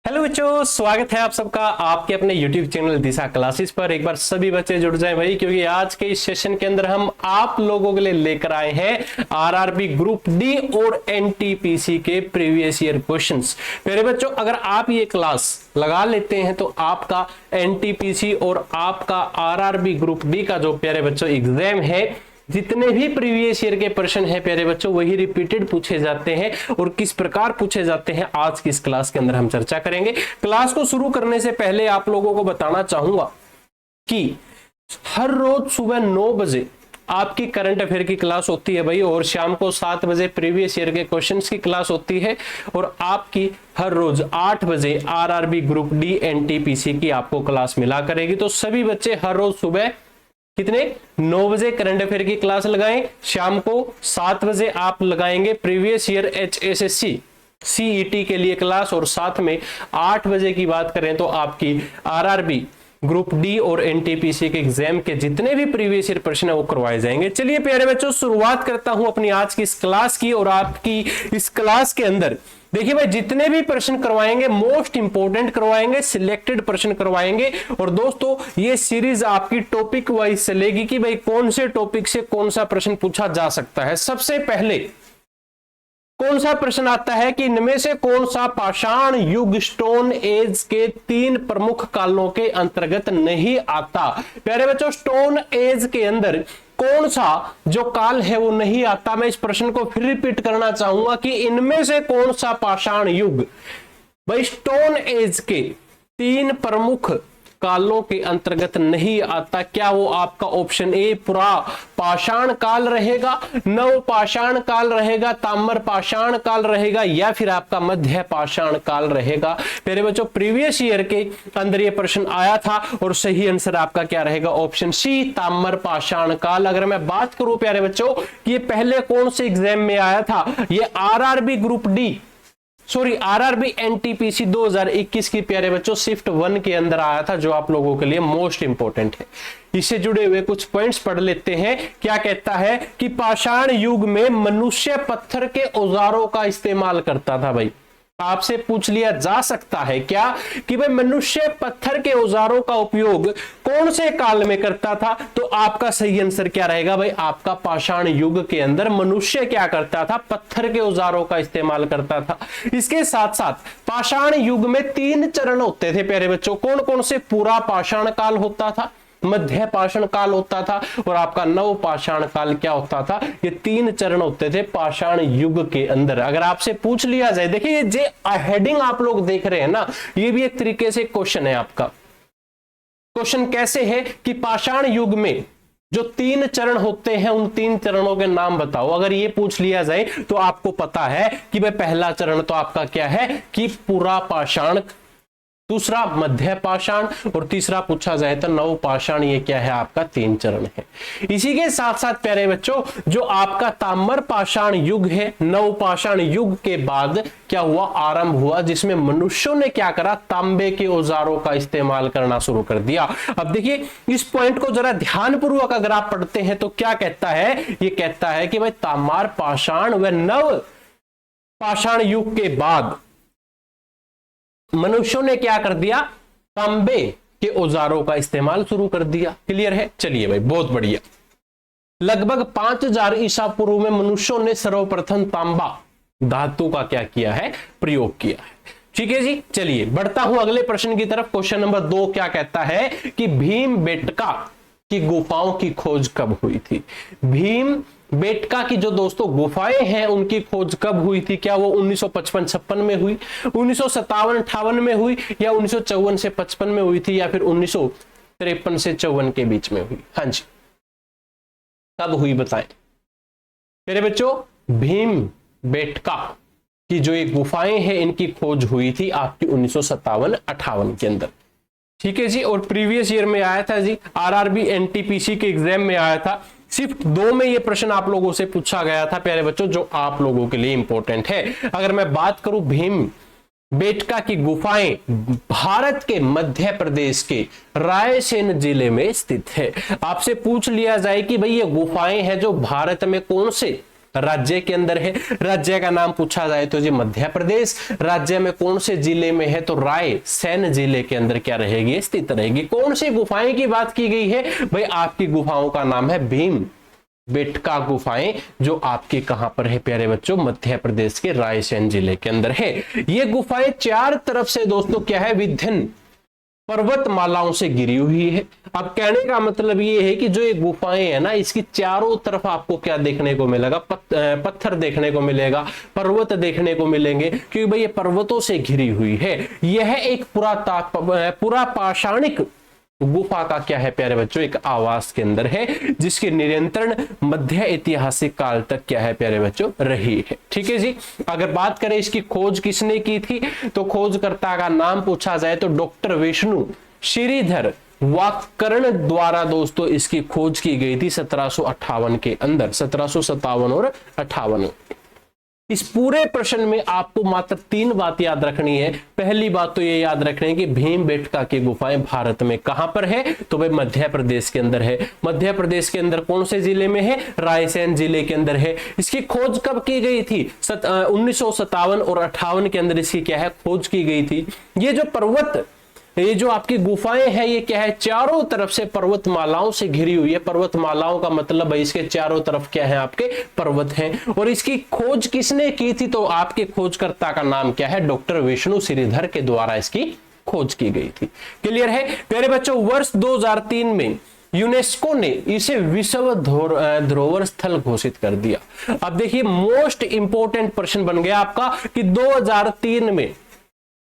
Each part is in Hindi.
हेलो बच्चों, स्वागत है आप सबका आपके अपने YouTube चैनल दिशा क्लासेस पर। एक बार सभी बच्चे जुड़ जाएं भाई, क्योंकि आज के इस सेशन के अंदर हम आप लोगों के लिए लेकर आए हैं आरआरबी ग्रुप डी और एनटीपीसी के प्रीवियस ईयर क्वेश्चंस। मेरे बच्चों, अगर आप ये क्लास लगा लेते हैं तो आपका एनटीपीसी और आपका आरआरबी ग्रुप डी का जो प्यारे बच्चों एग्जाम है, जितने भी प्रीवियस ईयर के प्रश्न हैं प्यारे बच्चों, वही रिपीटेड पूछे जाते हैं और किस प्रकार पूछे जाते हैं आज की इस क्लास के अंदर हम चर्चा करेंगे। क्लास को शुरू करने से पहले आप लोगों को बताना चाहूंगा कि हर रोज सुबह 9 बजे आपकी करंट अफेयर की क्लास होती है भाई, और शाम को 7 बजे प्रीवियस ईयर के क्वेश्चंस की क्लास होती है, और आपकी हर रोज 8 बजे आरआरबी ग्रुप डी एनटीपीसी की आपको क्लास मिला करेगी। तो सभी बच्चे हर रोज सुबह कितने 9 बजे करंट अफेयर की क्लास लगाएं, शाम को 7 बजे आप लगाएंगे प्रीवियस ईयर एचएसएससी सीईटी के लिए क्लास, और साथ में 8 बजे की बात करें तो आपकी आरआरबी ग्रुप डी और एनटीपीसी के एग्जाम के जितने भी प्रीवियस ईयर प्रश्न है वो करवाए जाएंगे। चलिए प्यारे बच्चों, शुरुआत करता हूं अपनी आज की इस क्लास की। और आपकी इस क्लास के अंदर देखिए भाई, जितने भी प्रश्न करवाएंगे मोस्ट इंपोर्टेंट करवाएंगे, सिलेक्टेड प्रश्न करवाएंगे। और दोस्तों, ये सीरीज आपकी टॉपिक वाइज चलेगी कि भाई कौन से टॉपिक से कौन सा प्रश्न पूछा जा सकता है। सबसे पहले कौन सा प्रश्न आता है कि इनमें से कौन सा पाषाण युग स्टोन एज के 3 प्रमुख कालों के अंतर्गत नहीं आता। प्यारे बच्चों, स्टोन एज के अंदर कौन सा जो काल है वो नहीं आता। मैं इस प्रश्न को फिर रिपीट करना चाहूंगा कि इनमें से कौन सा पाषाण युग भाई स्टोन एज के 3 प्रमुख कालों के अंतर्गत नहीं आता। क्या वो आपका ऑप्शन ए पुरा पाषाण काल रहेगा, नव पाषाण काल रहेगा, ताम्र पाषाण काल रहेगा, या फिर आपका मध्य पाषाण काल रहेगा। मेरे बच्चों, प्रीवियस ईयर के अंदर ये प्रश्न आया था और सही आंसर आपका क्या रहेगा, ऑप्शन सी ताम्र पाषाण काल। अगर मैं बात करूं प्यारे बच्चों कि ये पहले कौन से एग्जाम में आया था, ये RRB group D RRB NTPC 2021 की प्यारे बच्चों शिफ्ट 1 के अंदर आया था, जो आप लोगों के लिए मोस्ट इंपोर्टेंट है। इससे जुड़े हुए कुछ पॉइंट्स पढ़ लेते हैं। क्या कहता है कि पाषाण युग में मनुष्य पत्थर के औजारों का इस्तेमाल करता था। भाई आपसे पूछ लिया जा सकता है क्या कि भाई मनुष्य पत्थर के औजारों का उपयोग कौन से काल में करता था, तो आपका सही आंसर क्या रहेगा भाई, आपका पाषाण युग के अंदर मनुष्य क्या करता था, पत्थर के औजारों का इस्तेमाल करता था। इसके साथ साथ पाषाण युग में 3 चरण होते थे प्यारे बच्चों। कौन कौन से, पूरा पाषाण काल होता था, मध्य पाषाण काल होता था, और आपका नव पाषाण काल क्या होता था। ये 3 चरण होते थे पाषाण युग के अंदर। अगर आपसे पूछ लिया जाए, देखिए ये जे हेडिंग आप लोग देख रहे हैं ना, ये भी एक तरीके से क्वेश्चन है आपका। क्वेश्चन कैसे है कि पाषाण युग में जो 3 चरण होते हैं उन 3 चरणों के नाम बताओ। अगर ये पूछ लिया जाए तो आपको पता है कि भाई पहला चरण तो आपका क्या है कि पूरा पाषाण, दूसरा मध्य पाषाण, और तीसरा पूछा जाए तो नव पाषाण। ये क्या है आपका 3 चरण है। इसी के साथ साथ प्यारे बच्चों, जो आपका ताम्र पाषाण युग है, नव पाषाण युग के बाद क्या हुआ, आरंभ हुआ, जिसमें मनुष्यों ने क्या करा, तांबे के औजारों का इस्तेमाल करना शुरू कर दिया। अब देखिए इस पॉइंट को जरा ध्यानपूर्वक अगर आप पढ़ते हैं तो क्या कहता है, ये कहता है कि भाई ताम्र पाषाण व नव पाषाण युग के बाद मनुष्यों ने क्या कर दिया, तांबे के औजारों का इस्तेमाल शुरू कर दिया। क्लियर है। चलिए भाई, बहुत बढ़िया। लगभग 5000 ईसा पूर्व में मनुष्यों ने सर्वप्रथम तांबा धातु का क्या किया है, प्रयोग किया है। ठीक है जी। चलिए बढ़ता हूं अगले प्रश्न की तरफ। क्वेश्चन नंबर 2 क्या कहता है कि भीमबेटका की गुफाओं की खोज कब हुई थी। भीम बेटका की जो दोस्तों गुफाएं हैं उनकी खोज कब हुई थी। क्या वो 1955-56 में हुई, 1957-58 में हुई, या 1954 से 55 में हुई थी, या फिर 1953 से 54 के बीच में हुई। हाँ जी, कब हुई बताएं मेरे बच्चों। भीम बेटका की जो ये गुफाएं हैं इनकी खोज हुई थी आपकी 1957-58 के अंदर। ठीक है जी। और प्रीवियस ईयर में आया था जी, आरआरबी एनटीपीसी के एग्जाम में आया था। शिफ्ट 2 में ये प्रश्न आप लोगों से पूछा गया था प्यारे बच्चों, जो आप लोगों के लिए इंपॉर्टेंट है। अगर मैं बात करूं, भीम बेटका की गुफाएं भारत के मध्य प्रदेश के रायसेन जिले में स्थित है। आपसे पूछ लिया जाए कि भाई ये गुफाएं हैं जो भारत में कौन से राज्य के अंदर है। राज्य का नाम पूछा जाए तो जी मध्य प्रदेश। राज्य में कौन से जिले में है, तो रायसेन जिले के अंदर क्या रहेगी, स्थित रहेगी। कौन सी गुफाएं की बात की गई है भाई, आपकी गुफाओं का नाम है भीम बेटका गुफाएं, जो आपके कहां पर है प्यारे बच्चों, मध्य प्रदेश के रायसेन जिले के अंदर है। ये गुफाएं चार तरफ से दोस्तों क्या है, विभिन्न पर्वतमालाओं से घिरी हुई है। अब कहने का मतलब ये है कि जो ये गुफाएं है ना, इसकी चारों तरफ आपको क्या देखने को मिलेगा, पत्थर देखने को मिलेगा, पर्वत देखने को मिलेंगे, क्योंकि भाई ये पर्वतों से घिरी हुई है। यह एक पूरा पाषाणिक गुफा का क्या है प्यारे बच्चों, एक आवास के अंदर है, जिसके नियंत्रण मध्य ऐतिहासिक काल तक क्या है प्यारे बच्चों, रही है। ठीक है जी। अगर बात करें इसकी खोज किसने की थी, तो खोजकर्ता का नाम पूछा जाए तो डॉक्टर विष्णु श्रीधर वाककर्ण द्वारा दोस्तों इसकी खोज की गई थी 1758 के अंदर, 1757 और 58। इस पूरे प्रश्न में आपको मात्र 3 बात याद रखनी है। पहली बात तो ये याद रखनी है कि भीमबेटका की गुफाएं भारत में कहां पर है, तो भाई मध्य प्रदेश के अंदर है। मध्य प्रदेश के अंदर कौन से जिले में है, रायसेन जिले के अंदर है। इसकी खोज कब की गई थी, 1957 और 58 के अंदर इसकी क्या है, खोज की गई थी। ये जो पर्वत, ये जो आपकी गुफाएं हैं, ये क्या है, चारों तरफ से पर्वतमालाओं से घिरी हुई है। पर्वतमालाओं का मतलब है इसके चारों तरफ क्या है, आपके पर्वत हैं। और इसकी खोज किसने की थी, तो आपके खोजकर्ता का नाम क्या है, डॉक्टर विष्णु श्रीधर के द्वारा इसकी खोज की गई थी। क्लियर है प्यारे बच्चों। वर्ष 2003 में यूनेस्को ने इसे विश्व धरोहर स्थल घोषित कर दिया। अब देखिए मोस्ट इंपोर्टेंट प्रश्न बन गया आपका कि 2003 में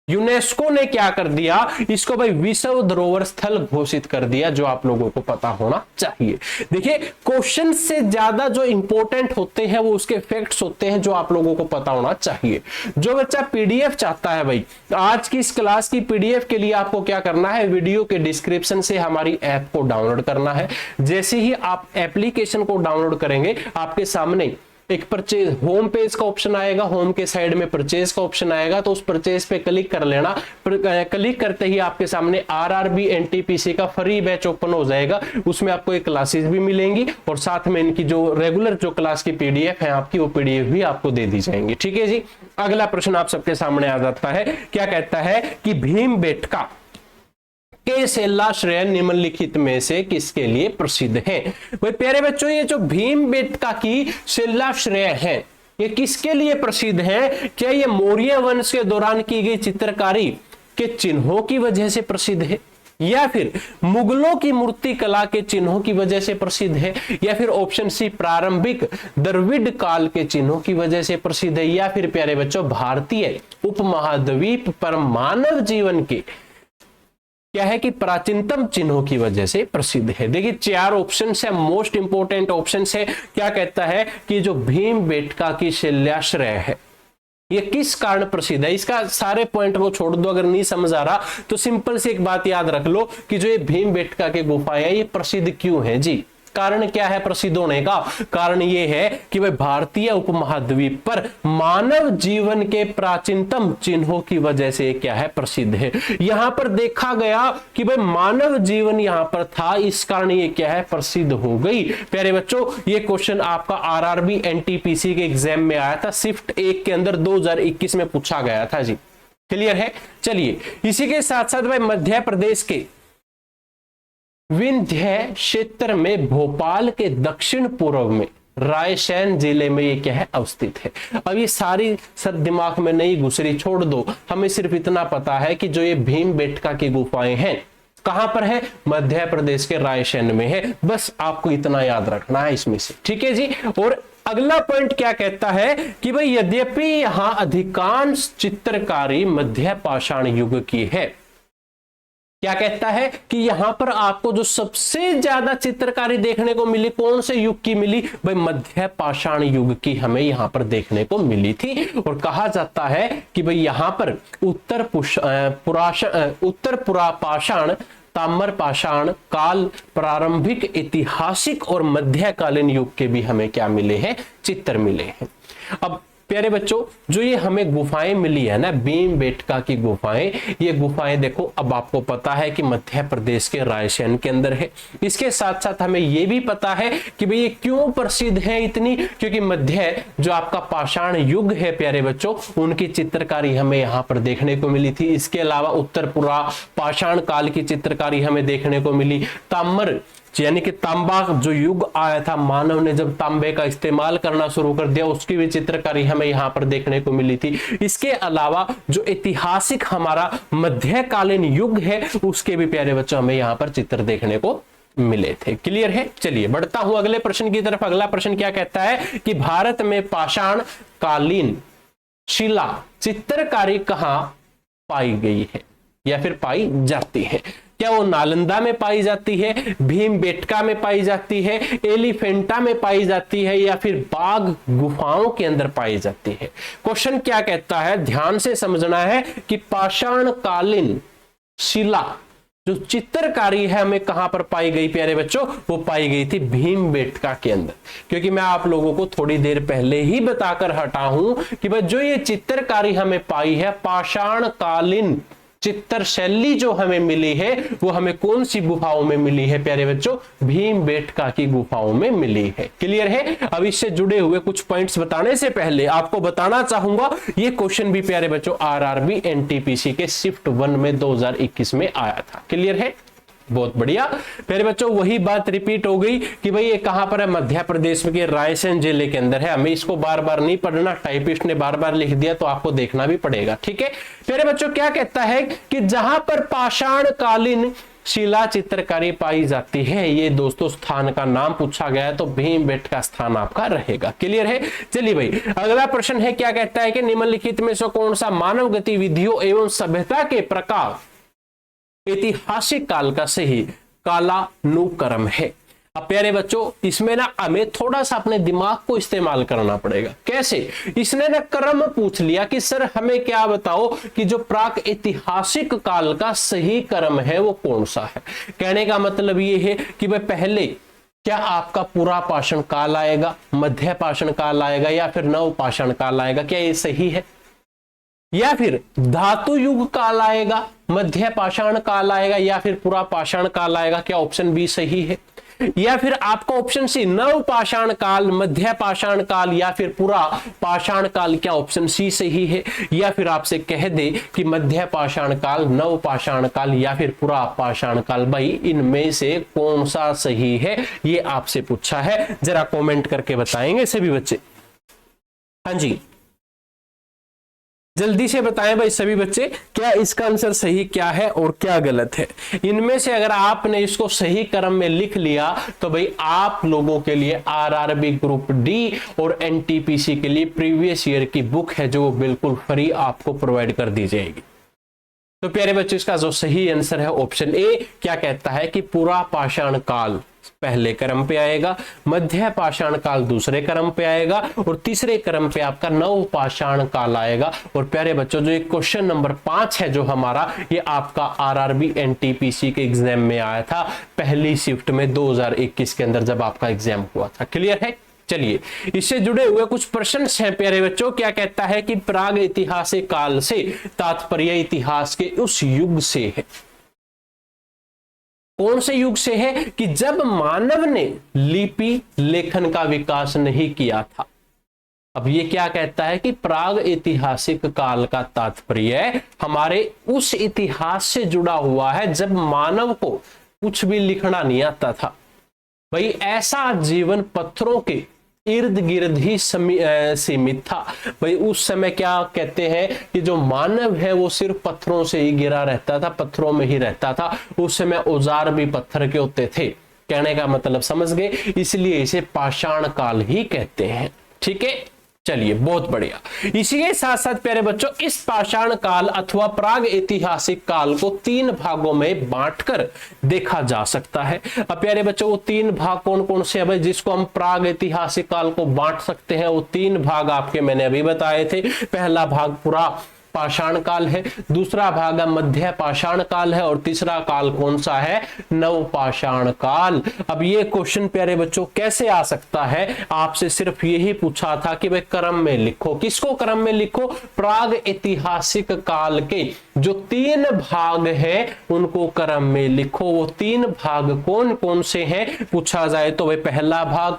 यूनेस्को ने क्या कर दिया, इसको भाई विश्व धरोहर स्थल घोषित कर दिया, जो आप लोगों को पता होना चाहिए। देखिए क्वेश्चन से ज्यादा जो इंपॉर्टेंट होते हैं वो उसके फैक्ट्स होते हैं, जो आप लोगों को पता होना चाहिए। जो बच्चा पीडीएफ चाहता है भाई, आज की इस क्लास की पीडीएफ के लिए आपको क्या करना है, वीडियो के डिस्क्रिप्शन से हमारी ऐप को डाउनलोड करना है। जैसे ही आप एप्लीकेशन को डाउनलोड करेंगे, आपके सामने एक परचेज होम पेज का ऑप्शन आएगा, होम के साइड में परचेज का ऑप्शन आएगा, तो उस परचेज पे क्लिक कर लेना। क्लिक करते ही आपके सामने आरआरबी एनटीपीसी का फ्री बैच ओपन हो जाएगा। उसमें आपको एक क्लासेस भी मिलेंगी और साथ में इनकी जो रेगुलर जो क्लास की पीडीएफ है आपकी, वो पीडीएफ भी आपको दे दी जाएंगी। ठीक है जी। अगला प्रश्न आप सबके सामने आ जाता है, क्या कहता है कि भीमबेटका के शिलाश्रय निम्नलिखित में से किसके लिए प्रसिद्ध है। भाई प्यारे बच्चों, ये जो भीमबेटका की शिलाश्रय है, ये किसके लिए प्रसिद्ध है? क्या ये मौर्य वंश के दौरान की गई चित्रकारी के चिन्हों की वजह से प्रसिद्ध है, या फिर मुगलों की मूर्ति कला के चिन्हों की वजह से प्रसिद्ध है, या फिर ऑप्शन सी प्रारंभिक द्रविड़ काल के चिन्हों की वजह से प्रसिद्ध है, या फिर प्यारे बच्चों भारतीय उपमहाद्वीप पर मानव जीवन के क्या है कि प्राचीनतम चिन्हों की वजह से प्रसिद्ध है। देखिए 4 ऑप्शन है, मोस्ट इंपोर्टेंट ऑप्शन है। क्या कहता है कि जो भीमबेटका की शिलाश्रय है, ये किस कारण प्रसिद्ध है। इसका सारे पॉइंट को छोड़ दो, अगर नहीं समझ आ रहा तो सिंपल से एक बात याद रख लो कि जो ये भीमबेटका के गुफाएं हैं, ये प्रसिद्ध क्यों है जी। कारण क्या है प्रसिद्ध होने का? कारण ये है कि वह भारतीय उपमहाद्वीप पर मानव जीवन के प्राचीनतम चिन्हों की वजह से क्या है प्रसिद्ध है। यहां पर देखा गया कि भाई मानव जीवन यहां पर था, इस कारण ये क्या है प्रसिद्ध हो गई। प्यारे बच्चों, ये क्वेश्चन आपका आरआरबी एनटीपीसी के एग्जाम में आया था, शिफ्ट 1 के अंदर 2021 में पूछा गया था जी। क्लियर है। चलिए इसी के साथ साथ भाई मध्य प्रदेश के विंध्य क्षेत्र में भोपाल के दक्षिण पूर्व में रायसेन जिले में ये क्या है अवस्थित है। अब ये सारी सब दिमाग में नहीं घुसरी, छोड़ दो। हमें सिर्फ इतना पता है कि जो ये भीमबेटका की गुफाएं हैं कहां पर है, मध्य प्रदेश के रायसेन में है। बस आपको इतना याद रखना है इसमें से। ठीक है जी। और अगला पॉइंट क्या कहता है कि भाई यद्यपि यहां अधिकांश चित्रकारी मध्य पाषाण युग की है, क्या कहता है कि यहां पर आपको जो सबसे ज्यादा चित्रकारी देखने को मिली, कौन से युग की मिली, भाई मध्य पाषाण युग की हमें यहां पर देखने को मिली थी। और कहा जाता है कि भाई यहां पर उत्तर पुरा पाषाण, ताम्र पाषाण काल, प्रारंभिक ऐतिहासिक और मध्यकालीन युग के भी हमें क्या मिले हैं, चित्र मिले हैं। अब प्यारे बच्चों जो ये हमें गुफाएं मिली है ना, भीमबेटका की गुफाएं, ये गुफाएं देखो अब आपको पता है कि मध्य प्रदेश के रायसेन के अंदर है। इसके साथ साथ हमें ये भी पता है कि भाई ये क्यों प्रसिद्ध है इतनी, क्योंकि मध्य जो आपका पाषाण युग है प्यारे बच्चों, उनकी चित्रकारी हमें यहाँ पर देखने को मिली थी। इसके अलावा उत्तर पुरा पाषाण काल की चित्रकारी हमें देखने को मिली। ताम्र यानी कि तांबा जो युग आया था, मानव ने जब तांबे का इस्तेमाल करना शुरू कर दिया, उसकी भी चित्रकारी हमें यहाँ पर देखने को मिली थी। इसके अलावा जो ऐतिहासिक हमारा मध्यकालीन युग है, उसके भी प्यारे बच्चों हमें यहाँ पर चित्र देखने को मिले थे। क्लियर है? चलिए बढ़ता हूं अगले प्रश्न की तरफ। अगला प्रश्न क्या कहता है कि भारत में पाषाण कालीन शिला चित्रकारी कहां पाई गई है या फिर पाई जाती है? क्या वो नालंदा में पाई जाती है, भीमबेटका में पाई जाती है, एलिफेंटा में पाई जाती है, या फिर बाघ गुफाओं के अंदर पाई जाती है? क्वेश्चन क्या कहता है, ध्यान से समझना है कि पाषाण कालीन शिला जो चित्रकारी है हमें कहां पर पाई गई प्यारे बच्चों? वो पाई गई थी भीमबेटका के अंदर। क्योंकि मैं आप लोगों को थोड़ी देर पहले ही बताकर हटा हूं कि भाई जो ये चित्रकारी हमें पाई है, पाषाण कालीन चित्र शैली जो हमें मिली है, वो हमें कौन सी गुफाओं में मिली है प्यारे बच्चों? भीमबेटका की गुफाओं में मिली है। क्लियर है? अब इससे जुड़े हुए कुछ पॉइंट्स बताने से पहले आपको बताना चाहूंगा, ये क्वेश्चन भी प्यारे बच्चों आरआरबी एनटीपीसी के शिफ्ट 1 में 2021 में आया था। क्लियर है? बहुत बढ़िया। प्यारे बच्चों वही बात रिपीट हो गई कि भाई ये कहां पर है, मध्य प्रदेश के रायसेन जिले के अंदर है। हमें इसको बार बार नहीं पढ़ना, टाइपिस्ट ने बार बार लिख दिया तो आपको देखना भी पड़ेगा। ठीक है प्यारे बच्चों, क्या कहता है कि जहां पर पाषाण कालीन शिला चित्रकारी पाई जाती है, ये दोस्तों स्थान का नाम पूछा गया है तो भीमबेटका स्थान आपका रहेगा। क्लियर है? चलिए भाई अगला प्रश्न है, क्या कहता है कि निम्नलिखित में से कौन सा मानव गतिविधियों एवं सभ्यता के प्रकार ऐतिहासिक काल का सही कालानुक्रम है? अब प्यारे बच्चों इसमें ना हमें थोड़ा सा अपने दिमाग को इस्तेमाल करना पड़ेगा। कैसे? इसने ना क्रम पूछ लिया कि सर हमें क्या बताओ कि जो प्राक ऐतिहासिक काल का सही क्रम है वो कौन सा है। कहने का मतलब ये है कि भाई पहले क्या आपका पूरा पाषाण काल आएगा, मध्य पाषाण काल आएगा, या फिर नव पाषाण काल आएगा? क्या ये सही है? या फिर धातु युग काल आएगा, मध्य पाषाण काल आएगा, या फिर पूरा पाषाण काल आएगा? क्या ऑप्शन बी सही है? या फिर आपका ऑप्शन सी नव पाषाण काल, मध्य पाषाण काल, या फिर पूरा पाषाण काल? क्या ऑप्शन सी सही है? या फिर आपसे कह दे कि मध्य पाषाण काल, नव पाषाण काल, या फिर पूरा पाषाण काल? भाई इनमें से कौन सा सही है, ये आपसे पूछा है। जरा कमेंट करके बताएंगे सभी बच्चे। हाँ जी जल्दी से बताएं भाई सभी बच्चे, क्या इसका आंसर सही क्या है और क्या गलत है। इनमें से अगर आपने इसको सही क्रम में लिख लिया तो भाई आप लोगों के लिए आरआरबी ग्रुप डी और एनटीपीसी के लिए प्रीवियस ईयर की बुक है जो बिल्कुल फ्री आपको प्रोवाइड कर दी जाएगी। तो प्यारे बच्चों इसका जो सही आंसर है ऑप्शन ए। क्या कहता है कि पूरा पाषाण काल पहले क्रम पे आएगा, मध्य पाषाण काल दूसरे क्रम पे आएगा, और तीसरे क्रम पे आपका नव पाषाण काल आएगा। और प्यारे बच्चों जो एक क्वेश्चन नंबर 5 है जो हमारा, ये आपका आरआरबी एनटीपीसी के एग्जाम में आया था पहली शिफ्ट में 2021 के अंदर जब आपका एग्जाम हुआ था। क्लियर है? चलिए इससे जुड़े हुए कुछ प्रश्न हैं प्यारे बच्चों। क्या कहता है कि प्राग ऐतिहासिक काल से तात्पर्य इतिहास के उस युग से है। कौन से युग से है? कि जब मानव ने लिपि लेखन का विकास नहीं किया था। अब ये क्या कहता है कि प्राग ऐतिहासिक काल का तात्पर्य हमारे उस इतिहास से जुड़ा हुआ है जब मानव को कुछ भी लिखना नहीं आता था। भाई ऐसा जीवन पत्थरों के इर्द गिर्द ही सीमित था। भाई उस समय क्या कहते हैं कि जो मानव है वो सिर्फ पत्थरों से ही घिरा रहता था, पत्थरों में ही रहता था। उस समय औजार भी पत्थर के होते थे। कहने का मतलब समझ गए, इसलिए इसे पाषाण काल ही कहते हैं। ठीक है चलिए बहुत बढ़िया। इसी के साथ साथ प्यारे बच्चों इस पाषाण काल अथवा प्राग ऐतिहासिक काल को 3 भागों में बांटकर देखा जा सकता है। अब प्यारे बच्चों वो 3 भाग कौन कौन से हैं जिसको हम प्राग ऐतिहासिक काल को बांट सकते हैं? वो 3 भाग आपके मैंने अभी बताए थे। पहला भाग पूरा पाषाण काल है, दूसरा भाग मध्य पाषाण काल है और तीसरा काल कौन सा है, नव पाषाण काल। अब ये क्वेश्चन प्यारे बच्चों कैसे आ सकता है, आपसे सिर्फ यही पूछा था कि भाई क्रम में लिखो। किसको क्रम में लिखो, प्राग ऐतिहासिक काल के जो 3 भाग हैं उनको क्रम में लिखो। वो 3 भाग कौन कौन से हैं पूछा जाए तो भाई पहला भाग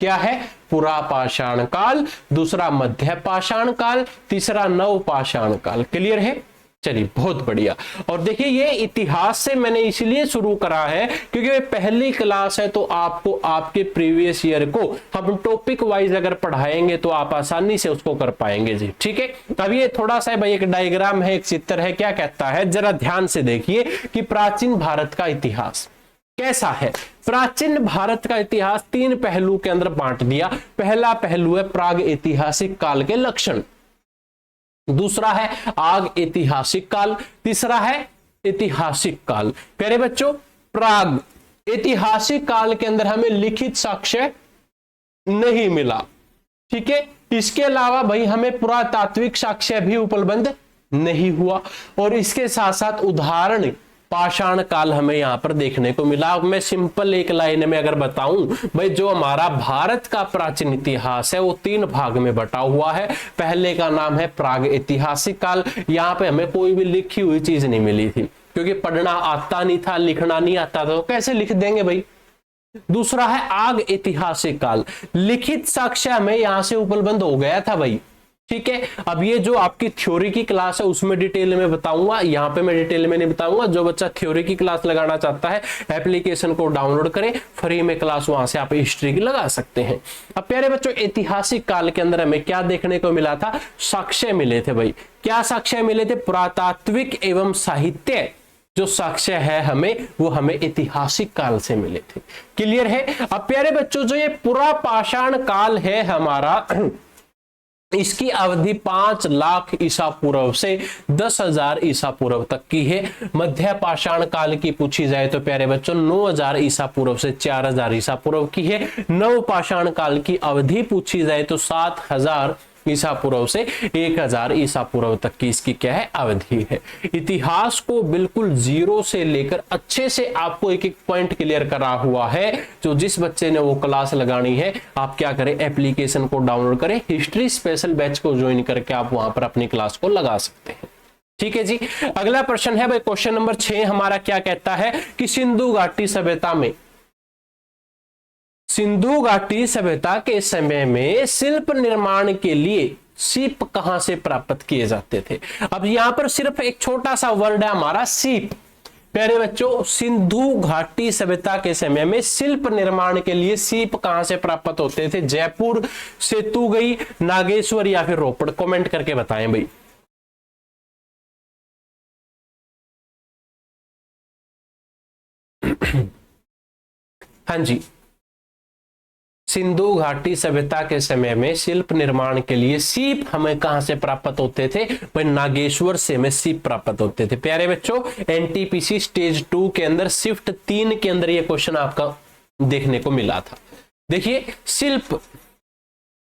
क्या है, पुरा पाषाण काल, दूसरा मध्य पाषाण काल, तीसरा नव पाषाण काल। क्लियर है, चलिए बहुत बढ़िया। और देखिए ये इतिहास से मैंने इसलिए शुरू करा है क्योंकि पहली क्लास है तो आपको आपके प्रीवियस ईयर को हम टॉपिक वाइज अगर पढ़ाएंगे तो आप आसानी से उसको कर पाएंगे जी। ठीक है, अब ये थोड़ा सा भाई एक डायग्राम है, एक चित्र है, क्या कहता है जरा ध्यान से देखिए कि प्राचीन भारत का इतिहास कैसा है। प्राचीन भारत का इतिहास 3 पहलू के अंदर बांट दिया। पहला पहलू है प्राग ऐतिहासिक काल के लक्षण, दूसरा है आग ऐतिहासिक काल, तीसरा है ऐतिहासिक काल। प्यारे बच्चों प्राग ऐतिहासिक काल के अंदर हमें लिखित साक्ष्य नहीं मिला, ठीक है। इसके अलावा भाई हमें पुरातात्विक साक्ष्य भी उपलब्ध नहीं हुआ और इसके साथ साथ उदाहरण पाषाण काल हमें यहां पर देखने को मिला। मैं सिंपल एक लाइन में अगर बताऊं भाई जो हमारा भारत का प्राचीन इतिहास है वो 3 भाग में बटा हुआ है। पहले का नाम है प्राग ऐतिहासिक काल, यहां पे हमें कोई भी लिखी हुई चीज नहीं मिली थी क्योंकि पढ़ना आता नहीं था, लिखना नहीं आता था, तो कैसे लिख देंगे भाई। दूसरा है आग ऐतिहासिक काल, लिखित साक्ष्य हमें यहां से उपलब्ध हो गया था भाई, ठीक है। अब ये जो आपकी थ्योरी की क्लास है उसमें डिटेल में बताऊंगा, यहाँ पे मैं डिटेल में नहीं बताऊंगा। जो बच्चा थ्योरी की क्लास लगाना चाहता है एप्लीकेशन को डाउनलोड करें, फ्री में क्लास वहां से आप हिस्ट्री की लगा सकते हैं। अब प्यारे बच्चों ऐतिहासिक काल के अंदर हमें क्या देखने को मिला था, साक्ष्य मिले थे भाई। क्या साक्ष्य मिले थे, पुरातात्विक एवं साहित्य जो साक्ष्य है हमें वो हमें ऐतिहासिक काल से मिले थे। क्लियर है। अब प्यारे बच्चों जो ये पुरा पाषाण काल है हमारा, इसकी अवधि 5 लाख ईसा पूर्व से 10,000 ईसा पूर्व तक की है। मध्य पाषाण काल की पूछी जाए तो प्यारे बच्चों 9,000 ईसा पूर्व से 4,000 ईसा पूर्व की है। नव पाषाण काल की अवधि पूछी जाए तो 7,000 ईसा पूर्व से 1,000 ईसा पूर्व तक की इसकी क्या है, अवधि है। इतिहास को बिल्कुल जीरो से लेकर अच्छे से आपको एक एक पॉइंट क्लियर करा हुआ है। जो जिस बच्चे ने वो क्लास लगानी है आप क्या करें, एप्लीकेशन को डाउनलोड करें, हिस्ट्री स्पेशल बैच को ज्वाइन करके आप वहां पर अपनी क्लास को लगा सकते हैं। ठीक है जी। अगला प्रश्न है भाई क्वेश्चन नंबर 6 हमारा क्या कहता है कि सिंधु घाटी सभ्यता में, सिंधु घाटी सभ्यता के समय में शिल्प निर्माण के लिए सीप कहां से प्राप्त किए जाते थे। अब यहां पर सिर्फ एक छोटा सा वर्ड है हमारा सीप। प्यारे बच्चों सिंधु घाटी सभ्यता के समय में शिल्प निर्माण के लिए सीप कहां से प्राप्त होते थे, जयपुर, सेतुगई, नागेश्वर या फिर रोपड़, कमेंट करके बताएं भाई। हाँ जी, सिंधु घाटी सभ्यता के समय में शिल्प निर्माण के लिए सीप हमें कहां से प्राप्त होते थे, भाई नागेश्वर से हमें सीप प्राप्त होते थे। प्यारे बच्चों एनटीपीसी स्टेज 2 के अंदर शिफ्ट 3 के अंदर यह क्वेश्चन आपका देखने को मिला था। देखिए शिल्प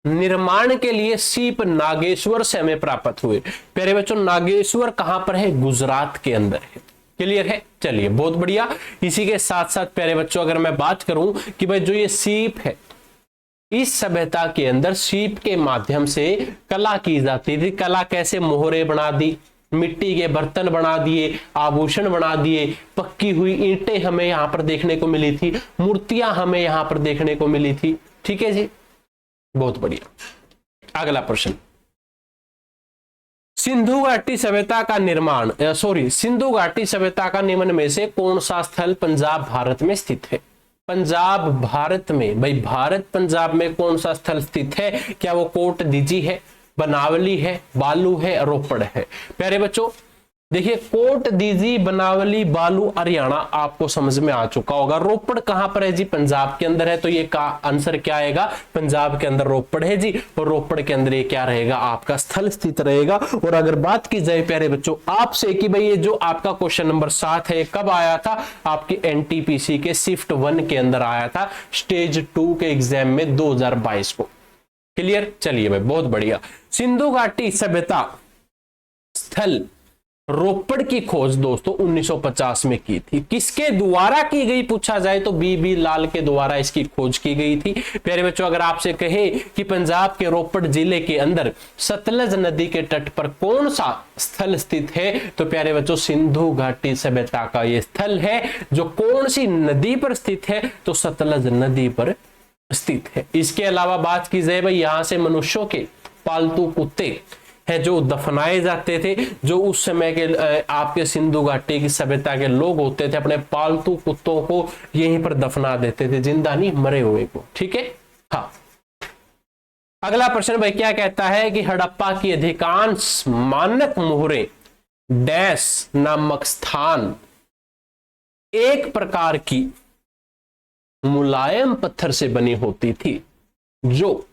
निर्माण के लिए सीप नागेश्वर से हमें प्राप्त हुए। प्यारे बच्चों नागेश्वर कहां पर है, गुजरात के अंदर है। क्लियर है, चलिए बहुत बढ़िया। इसी के साथ साथ प्यारे बच्चों अगर मैं बात करूं कि भाई जो ये सीप है, इस सभ्यता के अंदर सीप के माध्यम से कला की जाती थी। कला कैसे, मोहरे बना दी, मिट्टी के बर्तन बना दिए, आभूषण बना दिए, पक्की हुई ईंटें हमें यहां पर देखने को मिली थी, मूर्तियां हमें यहां पर देखने को मिली थी। ठीक है जी, बहुत बढ़िया। अगला प्रश्न, सिंधु घाटी सभ्यता का निर्माण सिंधु घाटी सभ्यता का निम्न में से कौन सा स्थल पंजाब भारत में स्थित है। पंजाब भारत में, भाई भारत पंजाब में कौन सा स्थल स्थित है, क्या वो कोट दीजी है, बनावली है, बालू है, रोपड़ है। प्यारे बच्चों देखिए कोट दीजी, बनावली, बालू हरियाणा आपको समझ में आ चुका होगा। रोपड़ कहां पर है जी, पंजाब के अंदर है, तो ये का आंसर क्या आएगा, पंजाब के अंदर रोपड़ है जी। और रोपड़ के अंदर ये क्या रहेगा, आपका स्थल स्थित रहेगा। और अगर बात की जाए प्यारे बच्चों आपसे कि भाई ये जो आपका क्वेश्चन नंबर 7 है कब आया था, आपकी एनटीपीसी के शिफ्ट 1 के अंदर आया था, स्टेज 2 के एग्जाम में 2022 को। क्लियर, चलिए भाई बहुत बढ़िया। सिंधु घाटी सभ्यता स्थल रोपड़ की खोज दोस्तों 1950 में की थी। किसके द्वारा की गई पूछा जाए तो बीबी लाल के द्वारा इसकी खोज की गई थी। प्यारे बच्चों, अगर आपसे कहे कि पंजाब के रोपड़ जिले के अंदर सतलज नदी के तट पर कौन सा स्थल स्थित है, तो प्यारे बच्चों सिंधु घाटी सभ्यता का यह स्थल है, जो कौन सी नदी पर स्थित है, तो सतलज नदी पर स्थित है। इसके अलावा बात की जाए भाई, यहां से मनुष्यों के पालतू कुत्ते है जो दफनाए जाते थे, जो उस समय के आपके सिंधु घाटी की सभ्यता के लोग होते थे, अपने पालतू कुत्तों को यहीं पर दफना देते थे, जिंदा नहीं मरे हुए को। ठीक है। हाँ, अगला प्रश्न भाई क्या कहता है कि हड़प्पा की अधिकांश मानक मोहरें डैश नामक स्थान एक प्रकार की मुलायम पत्थर से बनी होती थी, जो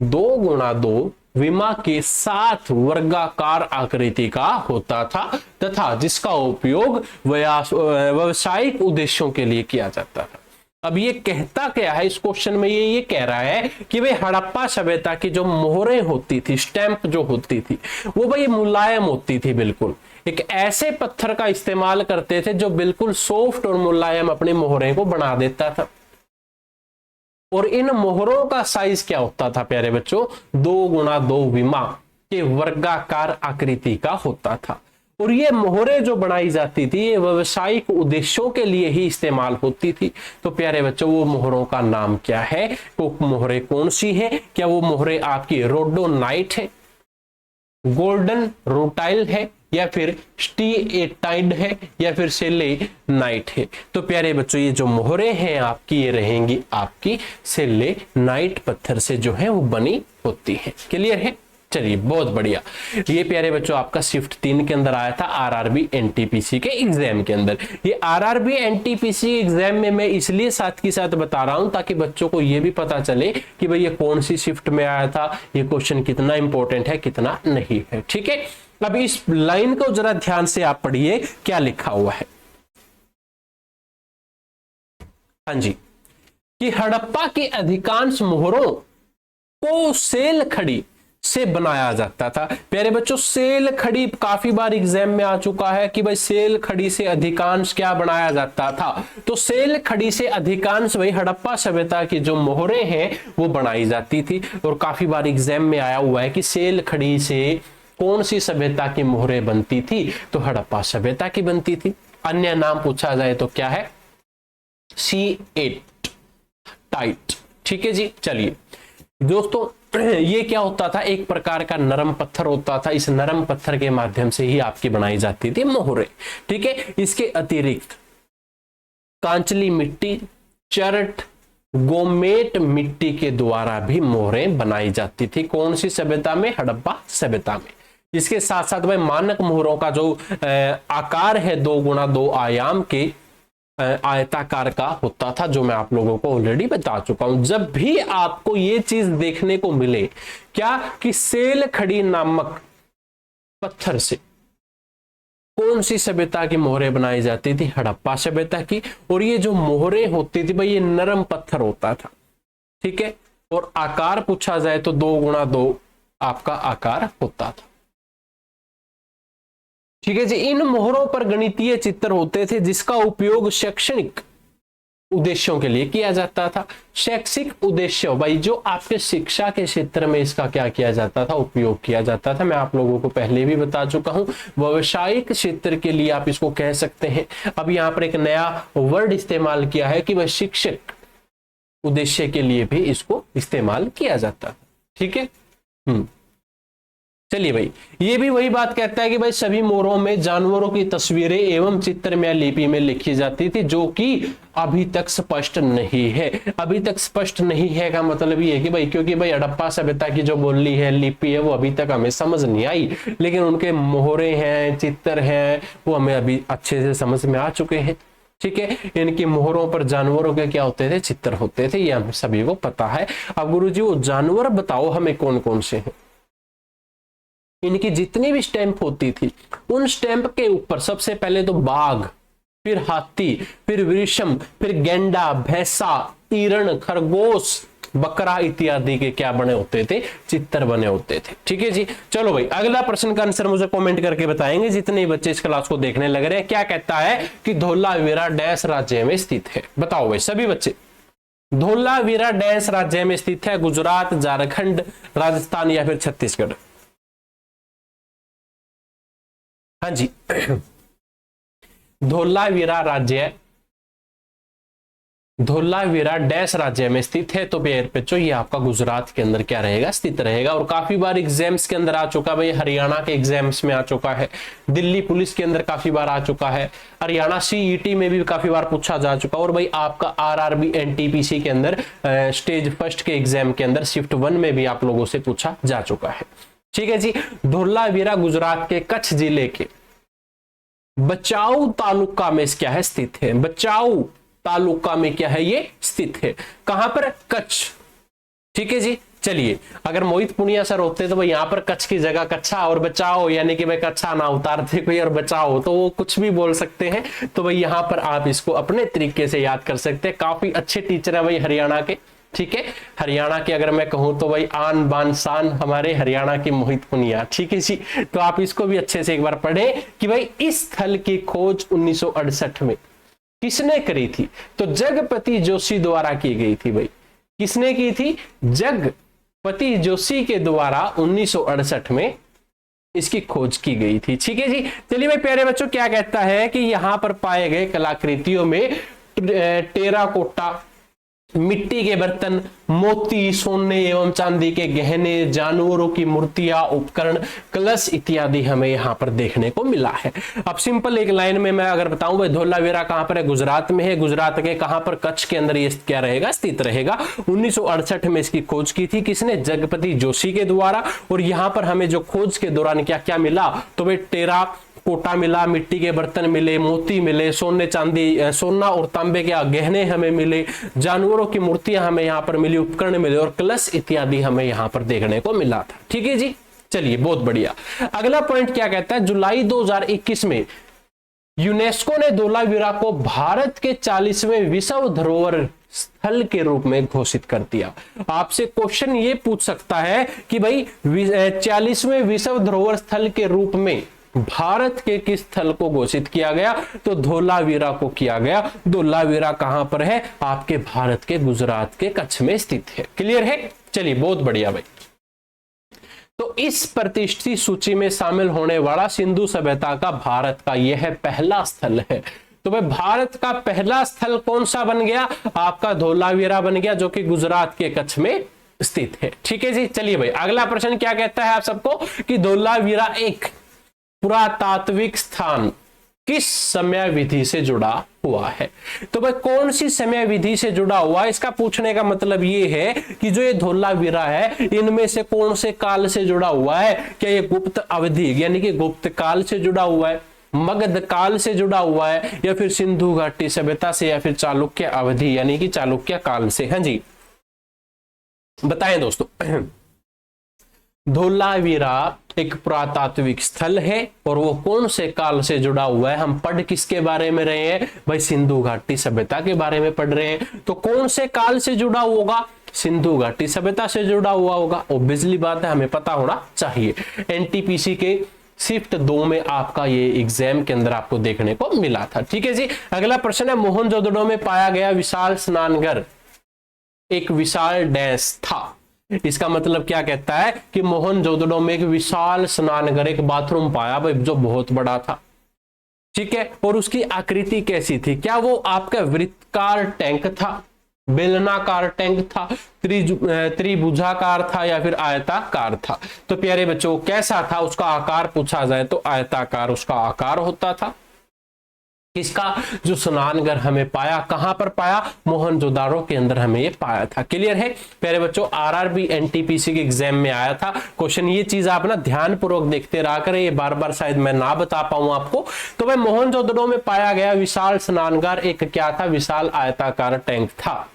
2x2 विमा के साथ वर्गाकार आकृति का होता था तथा जिसका उपयोग व्यावसायिक उद्देश्यों के लिए किया जाता था। अब ये कहता क्या है इस क्वेश्चन में, ये कह रहा है कि भाई हड़प्पा सभ्यता की जो मोहरें होती थी, स्टैंप जो होती थी, वो भाई मुलायम होती थी। बिल्कुल एक ऐसे पत्थर का इस्तेमाल करते थे जो बिल्कुल सॉफ्ट और मुलायम अपनी मोहरें को बना देता था। और इन मोहरों का साइज क्या होता था प्यारे बच्चों, 2x2 विमा के वर्गाकार आकृति का होता था। और ये मोहरें जो बनाई जाती थी ये व्यावसायिक उद्देश्यों के लिए ही इस्तेमाल होती थी। तो प्यारे बच्चों वो मोहरों का नाम क्या है, वो मोहरें कौन सी है? क्या वो मोहरें आपकी रोडोनाइट है, गोल्डन रोटाइल है, या फिर स्टीएटाइड है, या फिर सेलेनाइट है? तो प्यारे बच्चों ये जो मोहरें हैं आपकी, ये रहेंगी आपकी सेलेनाइट पत्थर से जो है वो बनी होती है। क्लियर है? चलिए बहुत बढ़िया। ये प्यारे बच्चों आपका शिफ्ट 3 के अंदर आया था आरआरबी एनटीपीसी के एग्जाम के अंदर। ये आरआरबी एनटीपीसी एग्जाम में मैं इसलिए साथ के साथ बता रहा हूं ताकि बच्चों को ये भी पता चले कि भाई ये कौन सी शिफ्ट में आया था, ये क्वेश्चन कितना इंपॉर्टेंट है कितना नहीं है। ठीक है, अब इस लाइन को जरा ध्यान से आप पढ़िए क्या लिखा हुआ है। हाँ जी, कि हड़प्पा की अधिकांश मोहरों को सेल खड़ी से बनाया जाता था। प्यारे बच्चों सेल खड़ी काफी बार एग्जाम में आ चुका है कि भाई सेल खड़ी से अधिकांश क्या बनाया जाता था, तो सेल खड़ी से अधिकांश भाई हड़प्पा सभ्यता की जो मोहरें हैं वो बनाई जाती थी। और काफी बार एग्जाम में आया हुआ है कि सेल खड़ी से कौन सी सभ्यता की मोहरें बनती थी, तो हड़प्पा सभ्यता की बनती थी। अन्य नाम पूछा जाए तो क्या है, C8 टाइट। ठीक है जी। चलिए दोस्तों ये क्या होता था, एक प्रकार का नरम पत्थर होता था, इस नरम पत्थर के माध्यम से ही आपकी बनाई जाती थी मोहरें। ठीक है, इसके अतिरिक्त कांचली मिट्टी, चरट, गोमेट मिट्टी के द्वारा भी मोहरें बनाई जाती थी। कौन सी सभ्यता में? हड़प्पा सभ्यता में। इसके साथ साथ भाई मानक मोहरों का जो आकार है 2x2 आयाम के आयताकार का होता था, जो मैं आप लोगों को ऑलरेडी बता चुका हूं। जब भी आपको ये चीज देखने को मिले क्या कि सेल खड़ी नामक पत्थर से कौन सी सभ्यता की मोहरें बनाई जाती थी? हड़प्पा सभ्यता की। और ये जो मोहरें होती थी भाई ये नरम पत्थर होता था। ठीक है, और आकार पूछा जाए तो 2x2 आपका आकार होता था। ठीक है जी। इन मोहरों पर गणितीय चित्र होते थे जिसका उपयोग शैक्षणिक उद्देश्यों के लिए किया जाता था। शैक्षिक उद्देश्य भाई जो आपके शिक्षा के क्षेत्र में इसका क्या किया जाता था, उपयोग किया जाता था। मैं आप लोगों को पहले भी बता चुका हूं, व्यावसायिक क्षेत्र के लिए आप इसको कह सकते हैं। अब यहां पर एक नया वर्ड इस्तेमाल किया है कि वह शिक्षक उद्देश्य के लिए भी इसको इस्तेमाल किया जाता है। ठीक है। चलिए भाई, ये भी वही बात कहता है कि भाई सभी मोहरों में जानवरों की तस्वीरें एवं चित्रमय लिपि में लिखी जाती थी, जो कि अभी तक स्पष्ट नहीं है। अभी तक स्पष्ट नहीं है का मतलब ये है कि भाई क्योंकि भाई हड़प्पा सभ्यता की जो बोली है, लिपि है, वो अभी तक हमें समझ नहीं आई, लेकिन उनके मोहरे हैं, चित्र हैं, वो हमें अभी अच्छे से समझ में आ चुके हैं। ठीक है, इनकी मोहरों पर जानवरों के क्या होते थे, चित्र होते थे, ये हम सभी को पता है। अब गुरुजी वो जानवर बताओ हमें कौन कौन से हैं। इनकी जितनी भी स्टैंप होती थी उन स्टैंप के ऊपर सबसे पहले तो बाघ, फिर हाथी, फिर वृषम, फिर गेंडा, भैंसा, हिरण, खरगोश, बकरा इत्यादि के क्या बने होते थे, चित्र बने होते थे। ठीक है जी, चलो भाई अगला प्रश्न का आंसर मुझे कमेंट करके बताएंगे जितने बच्चे इस क्लास को देखने लग रहे हैं। क्या कहता है कि धोलावीरा डैश राज्य में स्थित है, बताओ भाई सभी बच्चे। धोलावीरा डैश राज्य में स्थित है, गुजरात, झारखंड, राजस्थान या फिर छत्तीसगढ़। हाँ जी, धोलावीरा डैश राज्य में स्थित है, तो प्यारे बच्चों ये आपका गुजरात के अंदर क्या रहेगा, स्थित रहेगा। और काफी बार एग्जाम्स के अंदर आ चुका भाई, हरियाणा के एग्जाम्स में आ चुका है, दिल्ली पुलिस के अंदर काफी बार आ चुका है, हरियाणा सीईटी में भी काफी बार पूछा जा चुका, और भाई आपका आरआरबी एनटीपीसी के अंदर स्टेज फर्स्ट के एग्जाम के अंदर शिफ्ट 1 में भी आप लोगों से पूछा जा चुका है। ठीक है जी, धोलावीरा गुजरात के कच्छ जिले के बचाऊ तालुका में क्या है, स्थित है। बचाऊ तालुका में क्या है, ये स्थित है। कहां पर, कच्छ। ठीक है जी, चलिए अगर मोहित पुनिया सर होते तो भाई यहाँ पर कच्छ की जगह कच्छा और बचाओ, यानी कि भाई कच्छा ना उतारते कोई और बचाओ, तो वो कुछ भी बोल सकते हैं। तो भाई यहाँ पर आप इसको अपने तरीके से याद कर सकते हैं। काफी अच्छे टीचर है भाई हरियाणा के। ठीक है, हरियाणा की अगर मैं कहूं तो भाई आन बान शान हमारे हरियाणा की मोहित पुनिया। ठीक है जी, तो आप इसको भी अच्छे से एक बार पढ़ें कि भाई इस स्थल की खोज 1968 में किसने करी थी, तो जगपति जोशी द्वारा की गई थी। भाई किसने की थी, जगपति जोशी के द्वारा 1968 में इसकी खोज की गई थी। ठीक है जी, चलिए भाई प्यारे बच्चों क्या कहता है कि यहां पर पाए गए कलाकृतियों में टेराकोटा, मिट्टी के बर्तन, मोती, सोने एवं चांदी के गहने, जानवरों की मूर्तियां, उपकरण, कलश इत्यादि हमें यहाँ पर देखने को मिला है। अब सिंपल एक लाइन में मैं अगर बताऊं भाई धोलावीरा कहां पर है, गुजरात में है। गुजरात के कहां पर, कच्छ के अंदर ये क्या रहेगा, स्थित रहेगा। 1968 में इसकी खोज की थी किसने, जगपति जोशी के द्वारा। और यहाँ पर हमें जो खोज के दौरान क्या क्या मिला, तो भाई टेरा कोटा मिला, मिट्टी के बर्तन मिले, मोती मिले, सोने चांदी, सोना और तांबे के गहने हमें मिले, जानवरों की मूर्तियां हमें यहाँ पर मिली, उपकरण मिले और कलश इत्यादि हमें यहाँ पर देखने को मिला था। ठीक है जी, चलिए बहुत बढ़िया। अगला पॉइंट क्या कहता है, जुलाई 2021 में यूनेस्को ने धोलावीरा को भारत के 40वें विश्व धरोहर स्थल के रूप में घोषित कर दिया। आपसे क्वेश्चन ये पूछ सकता है कि भाई 40वें विश्व धरोहर स्थल के रूप में भारत के किस स्थल को घोषित किया गया, तो धोलावीरा को किया गया। धोलावीरा कहां पर है, आपके भारत के गुजरात के कच्छ में स्थित है। क्लियर है, चलिए बहुत बढ़िया भाई। तो इस प्रतिष्ठित सूची में शामिल होने वाला सिंधु सभ्यता का भारत का यह पहला स्थल है। तो भाई भारत का पहला स्थल कौन सा बन गया, आपका धोलावीरा बन गया, जो कि गुजरात के कच्छ में स्थित है। ठीक है जी, चलिए भाई अगला प्रश्न क्या कहता है आप सबको कि धोलावीरा एक पुरातात्विक स्थान किस समय विधि से जुड़ा हुआ है। तो भाई कौन सी समय विधि से जुड़ा हुआ है, इसका पूछने का मतलब ये है कि जो ये धोलावीरा है इनमें से कौन से काल से जुड़ा हुआ है। क्या ये गुप्त अवधि यानी कि गुप्त काल से जुड़ा हुआ है, मगध काल से जुड़ा हुआ है, या फिर सिंधु घाटी सभ्यता से, या फिर चालुक्य अवधि यानी कि चालुक्य काल से। हाँ जी बताएं दोस्तों। धोलावीरा एक पुरातात्विक स्थल है और वो कौन से काल से जुड़ा हुआ है। हम पढ़ किसके बारे में रहे हैं भाई, सिंधु घाटी सभ्यता के बारे में पढ़ रहे हैं। तो कौन से काल से जुड़ा होगा, सिंधु घाटी सभ्यता से जुड़ा हुआ होगा। ऑब्वियसली बात है, हमें पता होना चाहिए। एनटीपीसी के शिफ्ट 2 में आपका ये एग्जाम के अंदर आपको देखने को मिला था। ठीक है जी, अगला प्रश्न है, मोहनजोदड़ो में पाया गया विशाल स्नानघर एक विशाल डैश था। इसका मतलब क्या कहता है कि मोहनजोदड़ो में एक विशाल स्नानघर, एक बाथरूम पाया भाई जो बहुत बड़ा था। ठीक है, और उसकी आकृति कैसी थी, क्या वो आपका वृत्ताकार टैंक था, बेलनाकार टैंक था, त्रिभुजाकार था, या फिर आयताकार था। तो प्यारे बच्चों कैसा था, उसका आकार पूछा जाए तो आयताकार उसका आकार होता था। इसका जो स्नानघर हमें पाया, कहां पर पाया, मोहनजोदाड़ो के अंदर हमें ये पाया था। क्लियर है प्यारे बच्चों, आरआरबी एनटीपीसी के एग्जाम में आया था क्वेश्चन। ये चीज आप ना ध्यान पूर्वक देखते रहा करें, ये बार बार शायद मैं ना बता पाऊं आपको। तो भाई मोहनजोदड़ो में पाया गया विशाल स्नानघर एक क्या था, विशाल आयताकार टैंक था।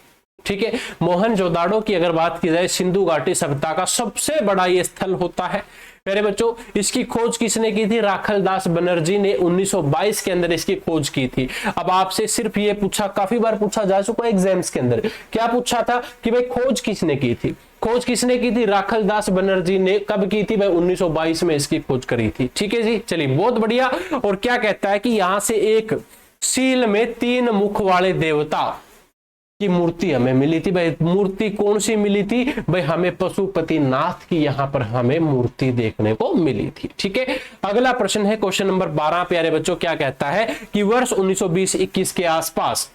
ठीक है। मोहनजोदाड़ो की अगर बात की जाए सिंधु घाटी सभ्यता का सबसे बड़ा ये स्थल होता है। प्यारे बच्चों, इसकी खोज किसने की थी? राखलदास बनर्जी ने 1922 के अंदर इसकी खोज की थी। अब आपसे सिर्फ ये पूछा, काफी बार पूछा जा चुका है एग्जाम्स के अंदर, क्या पूछा था कि भाई खोज किसने की थी? खोज किसने की थी? राखलदास बनर्जी ने। कब की थी भाई? 1922 में इसकी खोज करी थी। ठीक है जी, चलिए बहुत बढ़िया। और क्या कहता है कि यहां से एक सील में 3 मुख वाले देवता की मूर्ति हमें मिली थी। भाई मूर्ति कौन सी मिली थी? भाई हमें पशुपति नाथ की यहां पर हमें मूर्ति देखने को मिली थी। ठीक है, अगला प्रश्न है क्वेश्चन नंबर 12 प्यारे बच्चों, क्या कहता है कि वर्ष 1920-21 के आसपास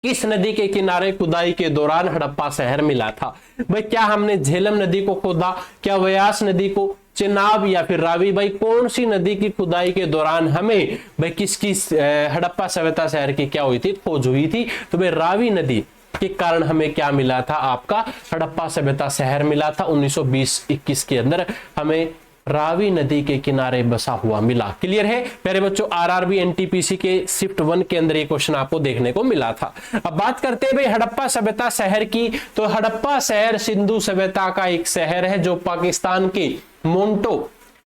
किस नदी के किनारे खुदाई के दौरान हड़प्पा शहर मिला था? भाई क्या हमने झेलम नदी को खोदा, क्या व्यास नदी को, चेनाब या फिर रावी? भाई कौन सी नदी की खुदाई के दौरान हमें भाई किसकी हड़प्पा सभ्यता शहर की क्या हुई थी? खोज हुई थी। तो भाई रावी नदी के कारण हमें क्या मिला था? आपका हड़प्पा सभ्यता शहर मिला था 1920-21 के अंदर, हमें रावी नदी के किनारे बसा हुआ मिला। क्लियर है प्यारे बच्चों? आरआरबी एनटीपीसी के शिफ्ट 1 के अंदर ये क्वेश्चन आपको देखने को मिला था। अब बात करते हैं भाई हड़प्पा सभ्यता शहर की। तो हड़प्पा शहर सिंधु सभ्यता का एक शहर है जो पाकिस्तान के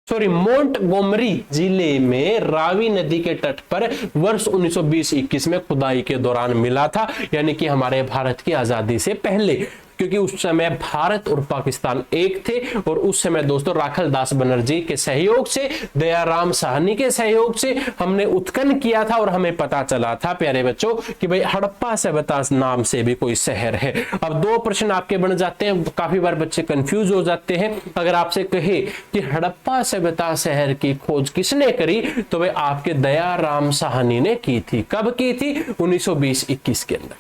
मोंटगोमरी जिले में रावी नदी के तट पर वर्ष 1920-21 में खुदाई के दौरान मिला था, यानी कि हमारे भारत की आजादी से पहले, क्योंकि उस समय भारत और पाकिस्तान एक थे। और उस समय दोस्तों राखलदास बनर्जी के सहयोग से, दयाराम साहनी के सहयोग से हमने उत्खनन किया था और हमें पता चला था प्यारे बच्चों कि भाई हड़प्पा सभ्यता नाम से भी कोई शहर है। अब 2 प्रश्न आपके बन जाते हैं, काफी बार बच्चे कंफ्यूज हो जाते हैं। अगर आपसे कहे कि हड़प्पा सभ्यता शहर की खोज किसने करी, तो भाई आपके दयाराम साहनी ने की थी। कब की थी? 1920-21 के अंदर।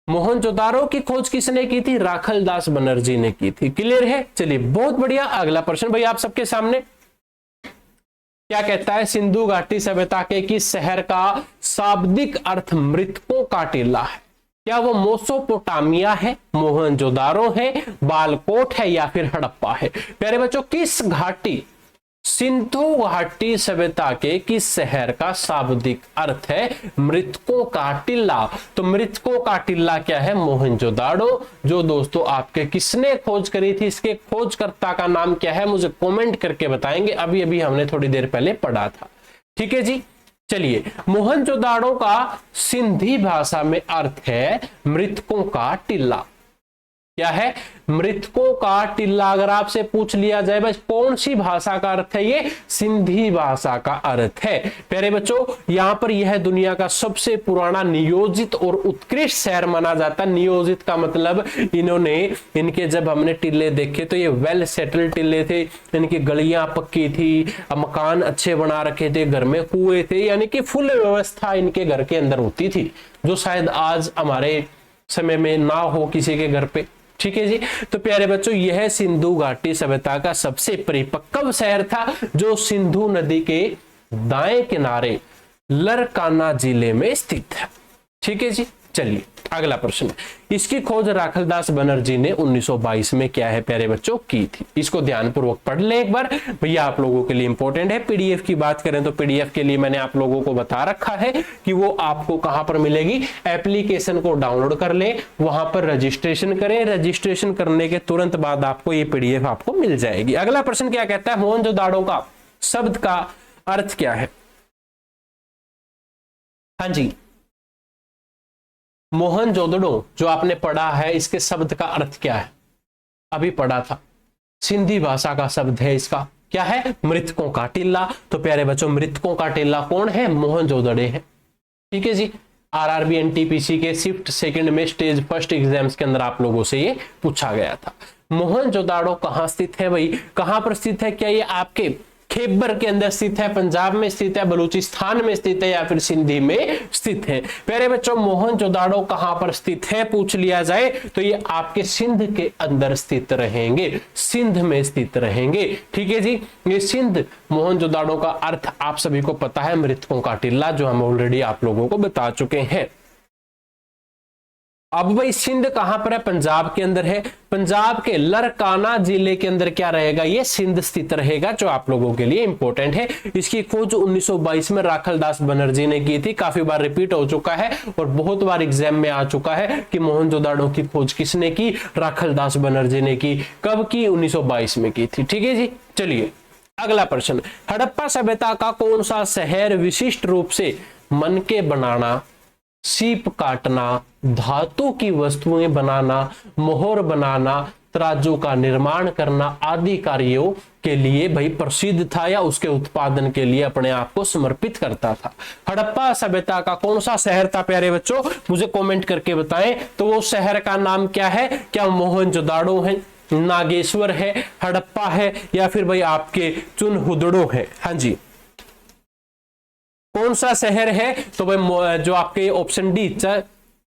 मोहनजोदाड़ो की खोज किसने की थी? राखलदास बनर्जी ने की थी। क्लियर है? चलिए बहुत बढ़िया। अगला प्रश्न भाई आप सबके सामने क्या कहता है? सिंधु घाटी सभ्यता के किस शहर का शाब्दिक अर्थ मृतकों का टीला है? क्या वो मेसोपोटामिया है, मोहनजोदाड़ो है, बालकोट है या फिर हड़प्पा है? प्यारे बच्चों, किस घाटी, सिंधु घाटी सभ्यता के किस शहर का शाब्दिक अर्थ है मृतकों का टीला? तो मृतकों का टीला क्या है? मोहनजोदाड़ो, जो दोस्तों आपके किसने खोज करी थी? इसके खोजकर्ता का नाम क्या है? मुझे कमेंट करके बताएंगे। अभी अभी हमने थोड़ी देर पहले पढ़ा था। ठीक है जी, चलिए। मोहनजोदाड़ो का सिंधी भाषा में अर्थ है मृतकों का टीला। क्या है? मृतकों का टीला। अगर आपसे पूछ लिया जाए बस कौन सी भाषा का अर्थ है, ये सिंधी भाषा का अर्थ है। प्यारे बच्चों, यहां पर यह दुनिया का सबसे पुराना नियोजित और उत्कृष्ट शहर माना जाता है। नियोजित का मतलब इनके जब हमने टीले देखे तो ये वेल सेटल्ड टीले थे, इनकी गलियां पक्की थी, मकान अच्छे बना रखे थे, घर में कुएं थे, यानी कि फुल व्यवस्था इनके घर के अंदर होती थी, जो शायद आज हमारे समय में ना हो किसी के घर पे। ठीक है जी, तो प्यारे बच्चों यह सिंधु घाटी सभ्यता का सबसे परिपक्व शहर था, जो सिंधु नदी के दाएं किनारे लरकाना जिले में स्थित है। ठीक है जी, चलिए अगला प्रश्न। इसकी खोज राखलदास बनर्जी ने 1922 में क्या है प्यारे बच्चों की थी? इसको ध्यानपूर्वक पढ़ ले एक बार, भैया आप लोगों के लिए इंपॉर्टेंट है। पीडीएफ की बात करें तो पीडीएफ के लिए मैंने आप लोगों को बता रखा है कि वो आपको कहां पर मिलेगी। एप्लीकेशन को डाउनलोड कर ले, वहां पर रजिस्ट्रेशन करें, रजिस्ट्रेशन करने के तुरंत बाद आपको ये पीडीएफ आपको मिल जाएगी। अगला प्रश्न क्या कहता है? मोहनजोदाड़ो का शब्द का अर्थ क्या है? हाँ जी, मोहनजोदड़ो जो आपने पढ़ा है, इसके शब्द का अर्थ क्या है? अभी पढ़ा था, सिंधी भाषा का शब्द है इसका। क्या है? मृतकों का टीला। तो प्यारे बच्चों मृतकों का टीला कौन है? मोहनजोदड़ो है। ठीक है जी, आरआरबी एनटीपीसी के शिफ्ट 2 में स्टेज 1 एग्जाम्स के अंदर आप लोगों से ये पूछा गया था। मोहनजोदाड़ो कहां स्थित है भाई? कहां पर स्थित है? क्या ये आपके खैबर के अंदर स्थित है, पंजाब में स्थित है, बलूचिस्तान में स्थित है या फिर सिंधी में स्थित है? प्यारे बच्चों मोहनजोदाड़ो कहां पर स्थित है पूछ लिया जाए तो ये आपके सिंध के अंदर स्थित रहेंगे, सिंध में स्थित रहेंगे। ठीक है जी, ये सिंध। मोहनजोदाड़ो का अर्थ आप सभी को पता है, मृतकों का टीला, जो हम ऑलरेडी आप लोगों को बता चुके हैं। अब भाई सिंध कहां पर है? पंजाब के अंदर है। पंजाब के लरकाना जिले के अंदर क्या रहेगा? ये सिंध स्थित रहेगा, जो आप लोगों के लिए इंपॉर्टेंट है। इसकी खोज 1922 में राखलदास बनर्जी ने की थी। काफी बार रिपीट हो चुका है और बहुत बार एग्जाम में आ चुका है कि मोहनजोदाड़ो की खोज किसने की? राखलदास बनर्जी ने की। कब की? 1922 में की थी। ठीक है जी। चलिए अगला प्रश्न, हड़प्पा सभ्यता का कौन सा शहर विशिष्ट रूप से मनके बनाना, सीप काटना, धातु की वस्तुएं बनाना, मोहर बनाना, तराजू का निर्माण करना आदि कार्यों के लिए भाई प्रसिद्ध था, या उसके उत्पादन के लिए अपने आप को समर्पित करता था? हड़प्पा सभ्यता का कौन सा शहर था प्यारे बच्चों? मुझे कमेंट करके बताएं। तो वो शहर का नाम क्या है? क्या मोहनजोदाड़ो है, नागेश्वर है, हड़प्पा है, या फिर भाई आपके चुनहुदड़ो है? हाँ जी, कौन सा शहर है? तो भाई जो आपके ऑप्शन डी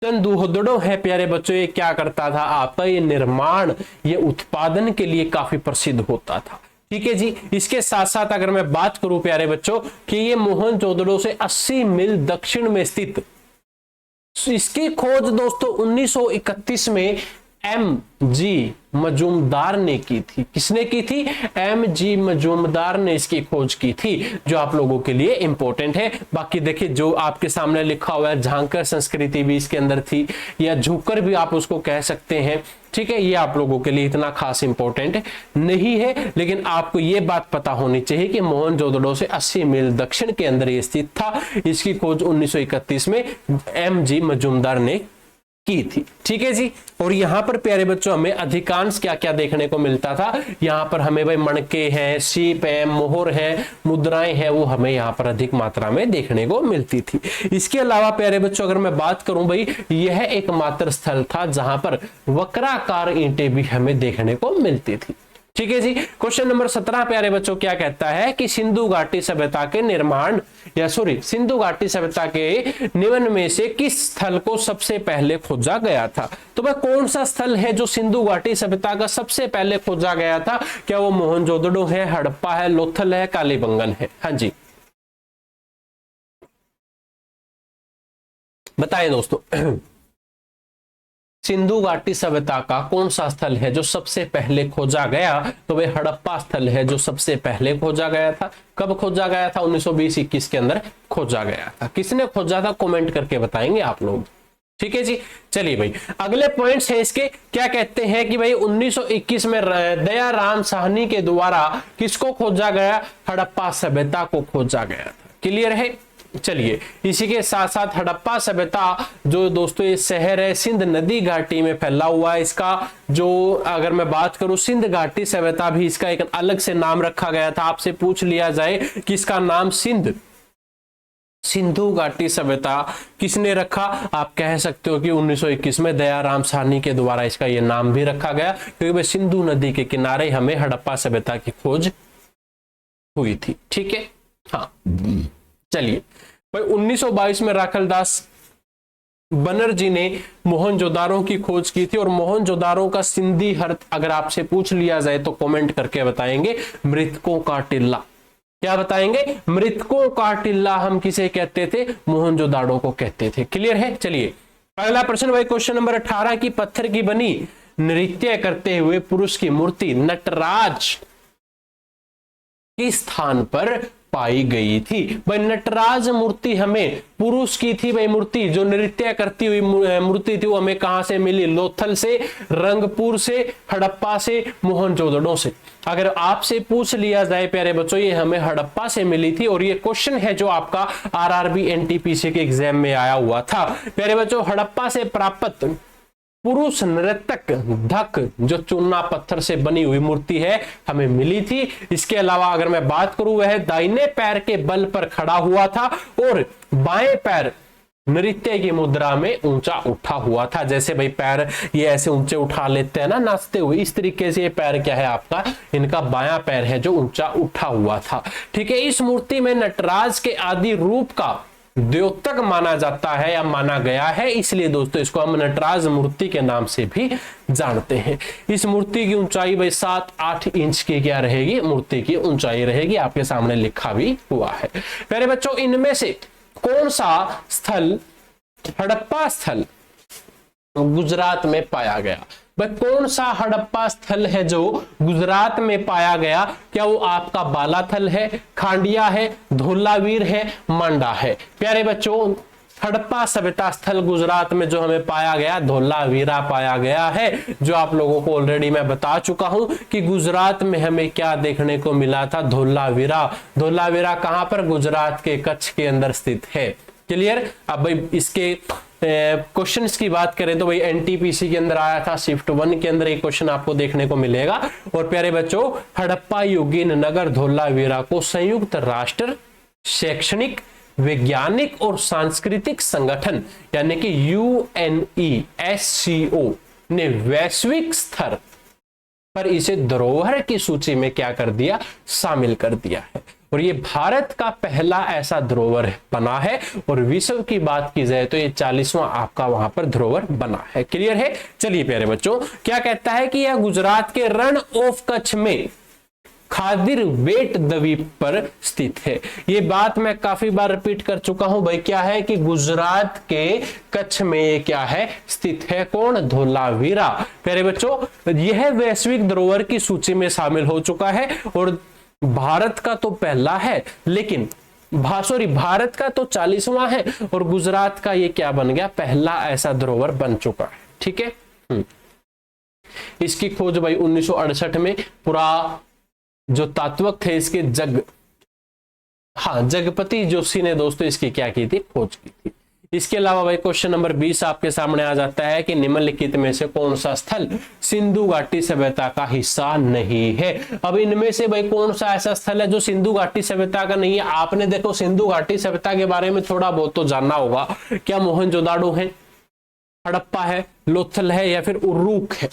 चंदुहदड़ो है प्यारे बच्चों। ये क्या करता था? आपका ये निर्माण, ये उत्पादन के लिए काफी प्रसिद्ध होता था। ठीक है जी। इसके साथ साथ अगर मैं बात करूं प्यारे बच्चों कि ये मोहनजोदड़ो से 80 मील दक्षिण में स्थित, इसकी खोज दोस्तों 1931 में M.G. मजूमदार ने की थी। किसने की थी? M.G. मजूमदार ने इसकी खोज की थी, जो आप लोगों के लिए इंपॉर्टेंट है। बाकी देखिए जो आपके सामने लिखा हुआ है, झांकर संस्कृति भी इसके अंदर थी, या झुकर भी आप उसको कह सकते हैं। ठीक है, ये आप लोगों के लिए इतना खास इंपॉर्टेंट नहीं है, लेकिन आपको ये बात पता होनी चाहिए कि मोहनजोदड़ो से 80 मील दक्षिण के अंदर ये स्थित था। इसकी खोज 1931 में M.G. मजूमदार ने की थी। ठीक है जी। और यहां पर प्यारे बच्चों हमें अधिकांश क्या क्या देखने को मिलता था? यहां पर हमें भाई मणके हैं, सीप है, मोहर है, मुद्राएं हैं, वो हमें यहां पर अधिक मात्रा में देखने को मिलती थी। इसके अलावा प्यारे बच्चों अगर मैं बात करूं भाई, यह एकमात्र स्थल था जहां पर वक्राकार ईंटें भी हमें देखने को मिलती थी। ठीक है जी। क्वेश्चन नंबर 17 प्यारे बच्चों क्या कहता है कि सिंधु घाटी सभ्यता के निर्माण, या सॉरी सिंधु घाटी सभ्यता के निम्न में से किस स्थल को सबसे पहले खोजा गया था? तो वह कौन सा स्थल है जो सिंधु घाटी सभ्यता का सबसे पहले खोजा गया था? क्या वो मोहनजोदड़ो है, हड़प्पा है, लोथल है, कालीबंगन है? हाँ जी, बताएं दोस्तों। सिंधु घाटी सभ्यता का कौन सा स्थल है जो सबसे पहले खोजा गया? तो वह हड़प्पा स्थल है जो सबसे पहले खोजा गया था। कब खोजा गया था? 1920-21 के अंदर खोजा गया था। किसने खोजा था? कमेंट करके बताएंगे आप लोग। ठीक है जी। चलिए भाई अगले पॉइंट्स हैं इसके। क्या कहते हैं कि भाई 1921 में दयाराम साहनी के द्वारा किसको खोजा गया? हड़प्पा सभ्यता को खोजा गया था। क्लियर है? चलिए इसी के साथ साथ हड़प्पा सभ्यता जो दोस्तों ये शहर है सिंध नदी घाटी में फैला हुआ है। इसका जो अगर मैं बात करूं सिंध घाटी सभ्यता भी इसका एक अलग से नाम रखा गया था। आपसे पूछ लिया जाए कि इसका नाम सिंधु घाटी सभ्यता किसने रखा? आप कह सकते हो कि 1921 में दयाराम साहनी के द्वारा इसका ये नाम भी रखा गया, क्योंकि भाई सिंधु नदी के किनारे हमें हड़प्पा सभ्यता की खोज हुई थी। ठीक है। हाँ चलिए भाई 1922 में राखलदास बनर्जी ने मोहनजोदाड़ो की खोज की थी, और मोहनजोदाड़ो का सिंधी अर्थ अगर आपसे पूछ लिया जाए तो कमेंट करके बताएंगे मृतकों का टिल्ला। क्या बताएंगे? मृतकों का टिल्ला हम किसे कहते थे? मोहनजोदाड़ो को कहते थे। क्लियर है? चलिए अगला प्रश्न भाई क्वेश्चन नंबर 18 की पत्थर की बनी नृत्य करते हुए पुरुष की मूर्ति नटराज किस स्थान पर पाई गई थी? भाई नटराज मूर्ति हमें पुरुष की थी भाई, मूर्ति जो नृत्य करती हुई मूर्ति थी वो हमें कहां से मिली? लोथल से, रंगपुर से, हड़प्पा से, मोहनजोदड़ो से। अगर आपसे पूछ लिया जाए प्यारे बच्चों ये हमें हड़प्पा से मिली थी, और ये क्वेश्चन है जो आपका आरआरबी एनटीपीसी के एग्जाम में आया हुआ था। प्यारे बच्चों हड़प्पा से प्राप्त पुरुष नर्तक धक जो चूना पत्थर से बनी हुई मूर्ति है हमें मिली थी। इसके अलावा अगर मैं बात करूं वह दाहिने पैर के बल पर खड़ा हुआ था और बाएं पैर नृत्य की मुद्रा में ऊंचा उठा हुआ था। जैसे भाई पैर ये ऐसे ऊंचे उठा लेते हैं ना नाचते हुए, इस तरीके से ये पैर क्या है आपका, इनका बायां पैर है जो ऊंचा उठा हुआ था। ठीक है। इस मूर्ति में नटराज के आदि रूप का द्योतक माना जाता है या माना गया है, इसलिए दोस्तों इसको हम नटराज मूर्ति के नाम से भी जानते हैं। इस मूर्ति की ऊंचाई भाई 7-8 इंच की क्या रहेगी? मूर्ति की ऊंचाई रहेगी। आपके सामने लिखा भी हुआ है। प्यारे बच्चों इनमें से कौन सा स्थल हड़प्पा स्थल गुजरात में पाया गया। भाई कौन सा हड़प्पा स्थल है जो गुजरात में पाया गया? क्या वो आपका बालाथल है, खांडिया है, धोलावीर है, मांडा है? प्यारे बच्चों, हड़प्पा सभ्यता स्थल गुजरात में जो हमें पाया गया, धोलावीरा पाया गया है, जो आप लोगों को ऑलरेडी मैं बता चुका हूं कि गुजरात में हमें क्या देखने को मिला था, धोलावीरा। धोलावीरा कहां पर? गुजरात के कच्छ के अंदर स्थित है। क्लियर? अब भाई इसके क्वेश्चंस की बात करें तो भाई एनटीपीसी के अंदर आया था, शिफ्ट 1 के अंदर एक क्वेश्चन आपको देखने को मिलेगा। और प्यारे बच्चों, हड़प्पा युगीन नगर धोलावीरा को संयुक्त राष्ट्र शैक्षणिक, वैज्ञानिक और सांस्कृतिक संगठन यानी कि UNESCO ने वैश्विक स्तर पर इसे धरोहर की सूची में क्या कर दिया? शामिल कर दिया है। और ये भारत का पहला ऐसा धरोहर बना है। और विश्व की बात की जाए तो ये 40वां आपका वहां पर धरोहर बना है। क्लियर है? चलिए प्यारे बच्चों, क्या कहता है कि यह गुजरात के रण ऑफ कच्छ में खादिर बेट द्वीप पर स्थित है। ये बात मैं काफी बार रिपीट कर चुका हूं भाई। क्या है कि गुजरात के कच्छ में ये क्या है? स्थित है। कौन? धोलावीरा। प्यारे बच्चों, यह वैश्विक धरोहर की सूची में शामिल हो चुका है। और भारत का तो पहला है, लेकिन भारत का तो 40वां है और गुजरात का ये क्या बन गया? पहला ऐसा धरोहर बन चुका है। ठीक है। इसकी खोज भाई 1968 में पूरा जो तात्वक थे इसके जगपति जोशी ने दोस्तों इसकी क्या की थी? खोज की थी। इसके अलावा भाई क्वेश्चन नंबर 20 आपके सामने आ जाता है कि निम्नलिखित में से कौन सा स्थल सिंधु घाटी सभ्यता का हिस्सा नहीं है? अब इनमें से भाई कौन सा ऐसा स्थल है जो सिंधु घाटी सभ्यता का नहीं है? आपने देखो सिंधु घाटी सभ्यता के बारे में थोड़ा बहुत तो जानना होगा। क्या मोहनजोदाड़ो है, हड़प्पा है, लोथल है या फिर उर्रूक है?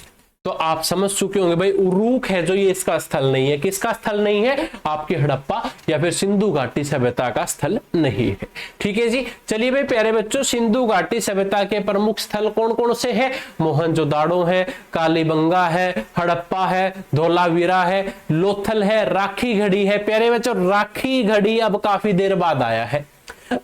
तो आप समझ चुके होंगे भाई उर्रूक है जो ये इसका स्थल नहीं है। किसका स्थल नहीं है? आपके हड़प्पा या फिर सिंधु घाटी सभ्यता का स्थल नहीं है। ठीक है जी। चलिए भाई प्यारे बच्चों, सिंधु घाटी सभ्यता के प्रमुख स्थल कौन कौन से हैं? मोहनजोदाड़ो है, कालीबंगा है, हड़प्पा है, धोलावीरा है, लोथल है, राखी गढ़ी है। प्यारे बच्चों, राखी गढ़ी अब काफी देर बाद आया है।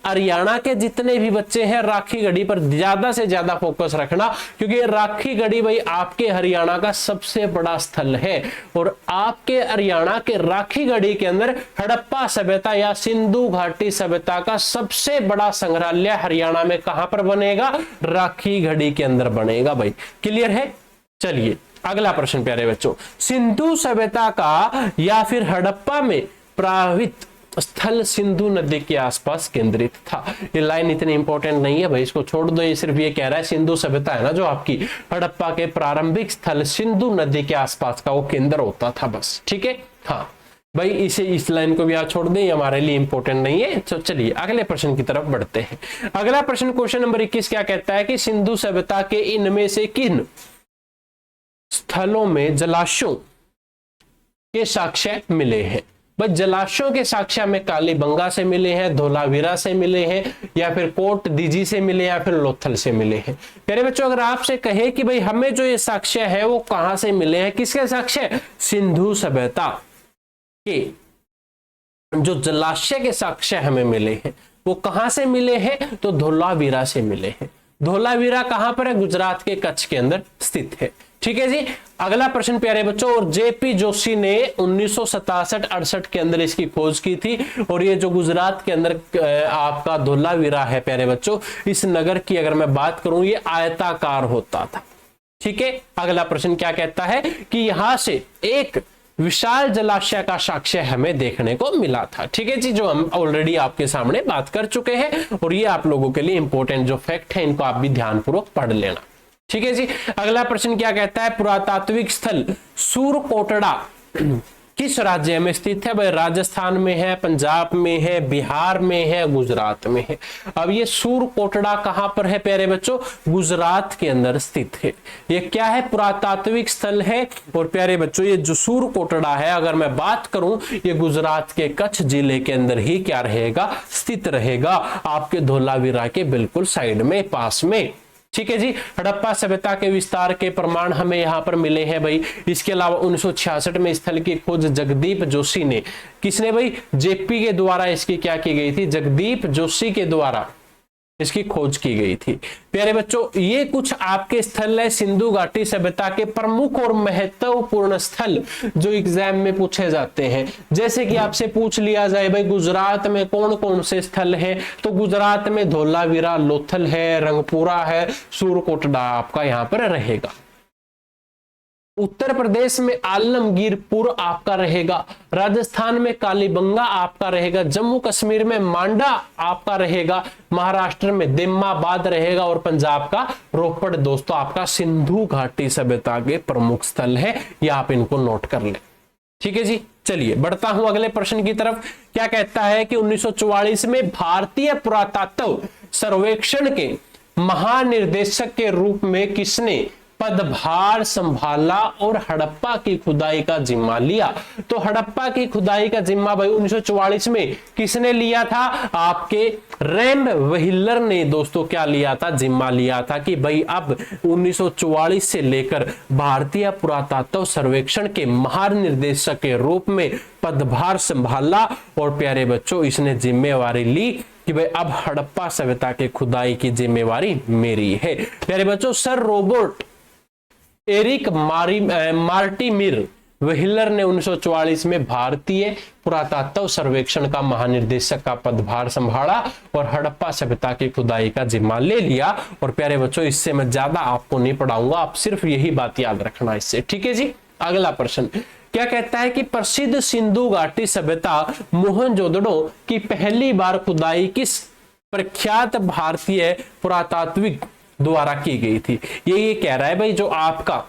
हरियाणा के जितने भी बच्चे हैं राखी गढ़ी पर ज्यादा से ज्यादा फोकस रखना, क्योंकि राखी गढ़ी भाई आपके हरियाणा का सबसे बड़ा स्थल है। और आपके हरियाणा के राखी गढ़ी के अंदर हड़प्पा सभ्यता या सिंधु घाटी सभ्यता का सबसे बड़ा संग्रहालय हरियाणा में कहां पर बनेगा? राखी गढ़ी के अंदर बनेगा भाई। क्लियर है? चलिए अगला प्रश्न प्यारे बच्चों, सिंधु सभ्यता का या फिर हड़प्पा में प्रभावित स्थल सिंधु नदी के आसपास केंद्रित था। ये लाइन इतनी इंपॉर्टेंट नहीं है भाई, इसको छोड़ दो। ये सिर्फ ये कह रहा है सिंधु सभ्यता है ना जो आपकी, हड़प्पा के प्रारंभिक स्थल सिंधु नदी के आसपास का वो केंद्र होता था बस। ठीक है। हाँ भाई, इस लाइन को भी आप छोड़ दें, हमारे लिए इंपॉर्टेंट नहीं है। तो चलिए अगले प्रश्न की तरफ बढ़ते हैं। अगला प्रश्न क्वेश्चन नंबर 21 क्या कहता है कि सिंधु सभ्यता के इनमें से किन स्थलों में जलाशयों के साक्ष्य मिले हैं? बस जलाशयों के साक्ष्य में कालीबंगा से मिले हैं, धोलावीरा से मिले हैं, या फिर कोट दीजी से मिले, या फिर लोथल से मिले हैं। प्यारे बच्चों, अगर आपसे कहे कि भाई हमें जो ये साक्ष्य है वो कहां से मिले हैं, किसके साक्ष्य? सिंधु सभ्यता के जो जलाशय के साक्ष्य हमें मिले हैं वो कहां से मिले हैं? तो धोलावीरा से मिले हैं। धोलावीरा कहां पर है? गुजरात के कच्छ के अंदर स्थित है। ठीक है जी। अगला प्रश्न प्यारे बच्चों, और जेपी जोशी ने 1967-68 के अंदर इसकी खोज की थी। और ये जो गुजरात के अंदर आपका धोलावीरा है प्यारे बच्चों, इस नगर की अगर मैं बात करूं ये आयताकार होता था। ठीक है। अगला प्रश्न क्या कहता है कि यहां से एक विशाल जलाशय का साक्ष्य हमें देखने को मिला था। ठीक है जी, जो हम ऑलरेडी आपके सामने बात कर चुके हैं। और ये आप लोगों के लिए इंपॉर्टेंट जो फैक्ट है इनको आप भी ध्यानपूर्वक पढ़ लेना। ठीक है जी। अगला प्रश्न क्या कहता है, पुरातात्विक स्थल सूरकोटड़ा किस राज्य में स्थित है? भाई राजस्थान में है, पंजाब में है, बिहार में है, गुजरात में है। अब ये सूरकोटड़ा कहां पर है प्यारे बच्चों? गुजरात के अंदर स्थित है। ये क्या है? पुरातात्विक स्थल है। और प्यारे बच्चों ये जो सूरकोटड़ा है अगर मैं बात करूं ये गुजरात के कच्छ जिले के अंदर ही क्या रहेगा? स्थित रहेगा, आपके धोलावीरा के बिल्कुल साइड में, पास में। ठीक है जी। हड़प्पा सभ्यता के विस्तार के प्रमाण हमें यहां पर मिले हैं भाई। इसके अलावा 1966 में स्थल की खोज जगदीप जोशी ने, किसने भाई? जेपी के द्वारा इसकी क्या की गई थी? जगदीप जोशी के द्वारा इसकी खोज की गई थी। प्यारे बच्चों, ये कुछ आपके स्थल है सिंधु घाटी सभ्यता के प्रमुख और महत्वपूर्ण स्थल जो एग्जाम में पूछे जाते हैं। जैसे कि आपसे पूछ लिया जाए भाई गुजरात में कौन कौन से स्थल हैं, तो गुजरात में धोलावीरा, लोथल है, रंगपुरा है, सूरकोटडा आपका यहां पर रहेगा। उत्तर प्रदेश में आलमगीरपुर आपका रहेगा, राजस्थान में कालीबंगा आपका रहेगा, जम्मू कश्मीर में मांडा आपका रहेगा, महाराष्ट्र में दिम्माबाद रहेगा और पंजाब का रोपड़ दोस्तों आपका सिंधु घाटी सभ्यता के प्रमुख स्थल है। या आप इनको नोट कर लें। ठीक है जी, चलिए बढ़ता हूं अगले प्रश्न की तरफ। क्या कहता है कि 1944 में भारतीय पुरातत्व सर्वेक्षण के महानिर्देशक के रूप में किसने पदभार संभाला और हड़प्पा की खुदाई का जिम्मा लिया? तो हड़प्पा की खुदाई का जिम्मा भाई 1944 में किसने लिया था? आपके रैम व्हीलर ने दोस्तों क्या लिया था? जिम्मा लिया था कि भाई अब 1944 से लेकर भारतीय पुरातत्व सर्वेक्षण के महानिर्देशक के रूप में पदभार संभाला और प्यारे बच्चों इसने जिम्मेवारी ली कि भाई अब हड़प्पा सभ्यता के खुदाई की जिम्मेवारी मेरी है। प्यारे बच्चों, सर रॉबर्ट एरिक मार्टिमिर व्हीलर ने 1944 में भारतीय पुरातत्व सर्वेक्षण का महानिर्देशक का पदभार संभाला और हड़प्पा सभ्यता की खुदाई का जिम्मा ले लिया। और प्यारे बच्चों, इससे मैं ज्यादा आपको नहीं पढ़ाऊंगा, आप सिर्फ यही बात याद रखना इससे। ठीक है जी, अगला प्रश्न क्या कहता है कि प्रसिद्ध सिंधु घाटी सभ्यता मोहनजोदड़ो की पहली बार खुदाई किस प्रख्यात भारतीय पुरातात्विक द्वारा की गई थी? ये कह रहा है भाई जो आपका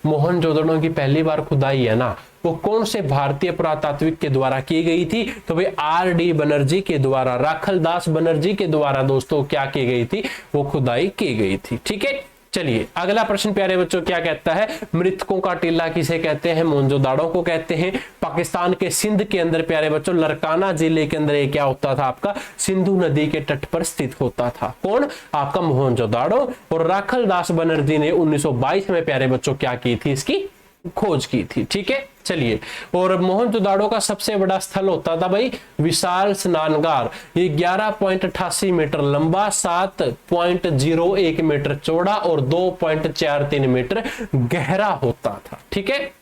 मोहनजोदड़ो की पहली बार खुदाई है ना, वो कौन से भारतीय पुरातात्विक के द्वारा की गई थी? तो भाई आर.डी. बनर्जी के द्वारा, राखलदास बनर्जी के द्वारा दोस्तों क्या की गई थी? वो खुदाई की गई थी। ठीक है, चलिए अगला प्रश्न प्यारे बच्चों क्या कहता है? मृतकों का टीला किसे कहते हैं? मोहनजोदाड़ो को कहते हैं। पाकिस्तान के सिंध के अंदर प्यारे बच्चों लरकाना जिले के अंदर ये क्या होता था? आपका सिंधु नदी के तट पर स्थित होता था। कौन? आपका मोहनजोदाड़ो। और राखलदास बनर्जी ने 1922 में प्यारे बच्चों क्या की थी? इसकी खोज की थी। ठीक है, चलिए। और मोहनजोदाड़ो का सबसे बड़ा स्थल होता था भाई विशाल स्नानगार। ये 11.88 मीटर लंबा, 7.01 मीटर चौड़ा और 2.43 मीटर गहरा होता था। ठीक है,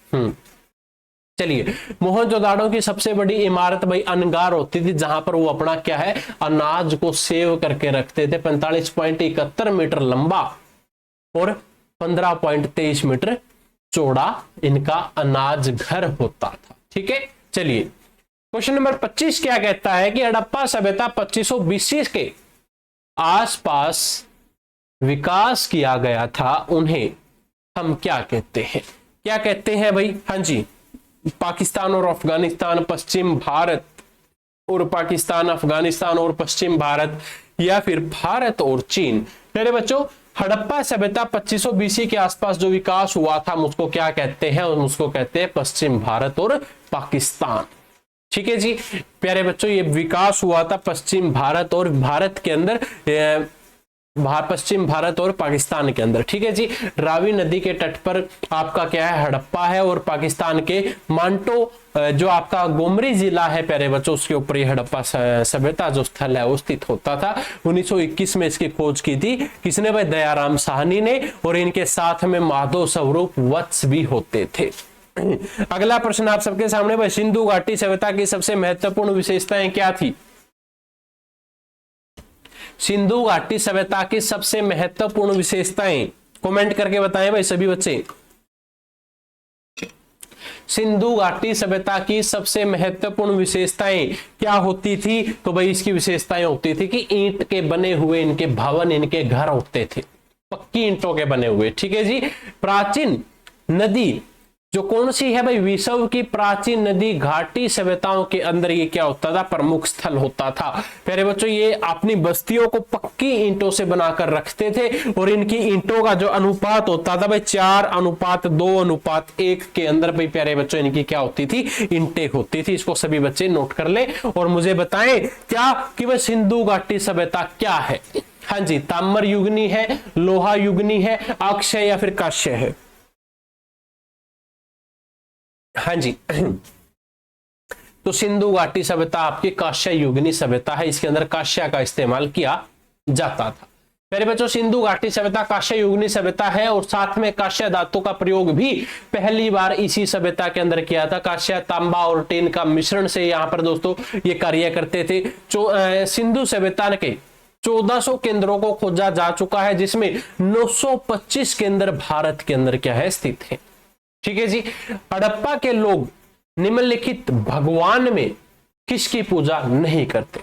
चलिए। मोहनजोदाड़ो की सबसे बड़ी इमारत भाई अनगार होती थी, जहां पर वो अपना क्या है अनाज को सेव करके रखते थे। 45.71 मीटर लंबा और 15.23 मीटर चौड़ा इनका अनाज घर होता था। ठीक है, चलिए क्वेश्चन नंबर 25 क्या कहता है कि हड़प्पा सभ्यता 2500 BC के आसपास विकास किया गया था, उन्हें हम क्या कहते हैं? क्या कहते हैं भाई? हाँ जी, पाकिस्तान और अफगानिस्तान, पश्चिम भारत और पाकिस्तान, अफगानिस्तान और पश्चिम भारत, या फिर भारत और चीन। मेरे बच्चों, हड़प्पा सभ्यता 2500 BC के आसपास जो विकास हुआ था उसको क्या कहते हैं? उसको कहते हैं पश्चिम भारत और पाकिस्तान। ठीक है जी प्यारे बच्चों, ये विकास हुआ था पश्चिम भारत और भारत के अंदर, पश्चिम भारत और पाकिस्तान के अंदर। ठीक है जी, रावी नदी के तट पर आपका क्या है हड़प्पा है, और पाकिस्तान के मांटो जो आपका गोमरी जिला है प्यारे बच्चों, उसके ऊपर ये हड़प्पा सभ्यता जो स्थल है वो स्थित होता था। 1921 में इसकी खोज की थी किसने भाई? दयाराम साहनी ने। और इनके साथ में माधव स्वरूप वत्स भी होते थे। अगला प्रश्न आप सबके सामने भाई, सिंधु घाटी सभ्यता की सबसे महत्वपूर्ण विशेषताएं क्या थी? सिंधु घाटी सभ्यता की सबसे महत्वपूर्ण विशेषताएं कमेंट करके बताएं भाई सभी बच्चे। सिंधु घाटी सभ्यता की सबसे महत्वपूर्ण विशेषताएं क्या होती थी? तो भाई इसकी विशेषताएं होती थी कि ईंट के बने हुए इनके भवन, इनके घर होते थे, पक्की ईंटों के बने हुए। ठीक है जी। प्राचीन नदी जो कौन सी है भाई? विश्व की प्राचीन नदी घाटी सभ्यताओं के अंदर ये क्या होता था? प्रमुख स्थल होता था। प्यारे बच्चों, ये अपनी बस्तियों को पक्की ईंटों से बनाकर रखते थे और इनकी ईंटों का जो अनुपात होता था भाई 4:2:1 के अंदर भाई प्यारे बच्चों इनकी क्या होती थी? ईंटें होती थी। इसको सभी बच्चे नोट कर ले और मुझे बताएं क्या कि वह सिंधु घाटी सभ्यता क्या है? हाँ जी, ताम्र युगनी है, लोहा युगनी है, अक्षय या फिर कांस्य है? हाँ जी तो सिंधु घाटी सभ्यता आपकी कांस्य युगनी सभ्यता है। इसके अंदर कांस्य का इस्तेमाल किया जाता था। मेरे बच्चों, सिंधु घाटी सभ्यता कांस्य युगीन सभ्यता है और साथ में कांस्य धातु का प्रयोग भी पहली बार इसी सभ्यता के अंदर किया था। कांस्य, तांबा और टीन का मिश्रण से यहाँ पर दोस्तों ये कार्य करते थे। सिंधु सभ्यता के 1400 केंद्रों को खोजा जा चुका है, जिसमें 925 केंद्र भारत के अंदर क्या है, स्थित है। ठीक है जी। हड़प्पा के लोग निम्नलिखित भगवान में किसकी पूजा नहीं करते?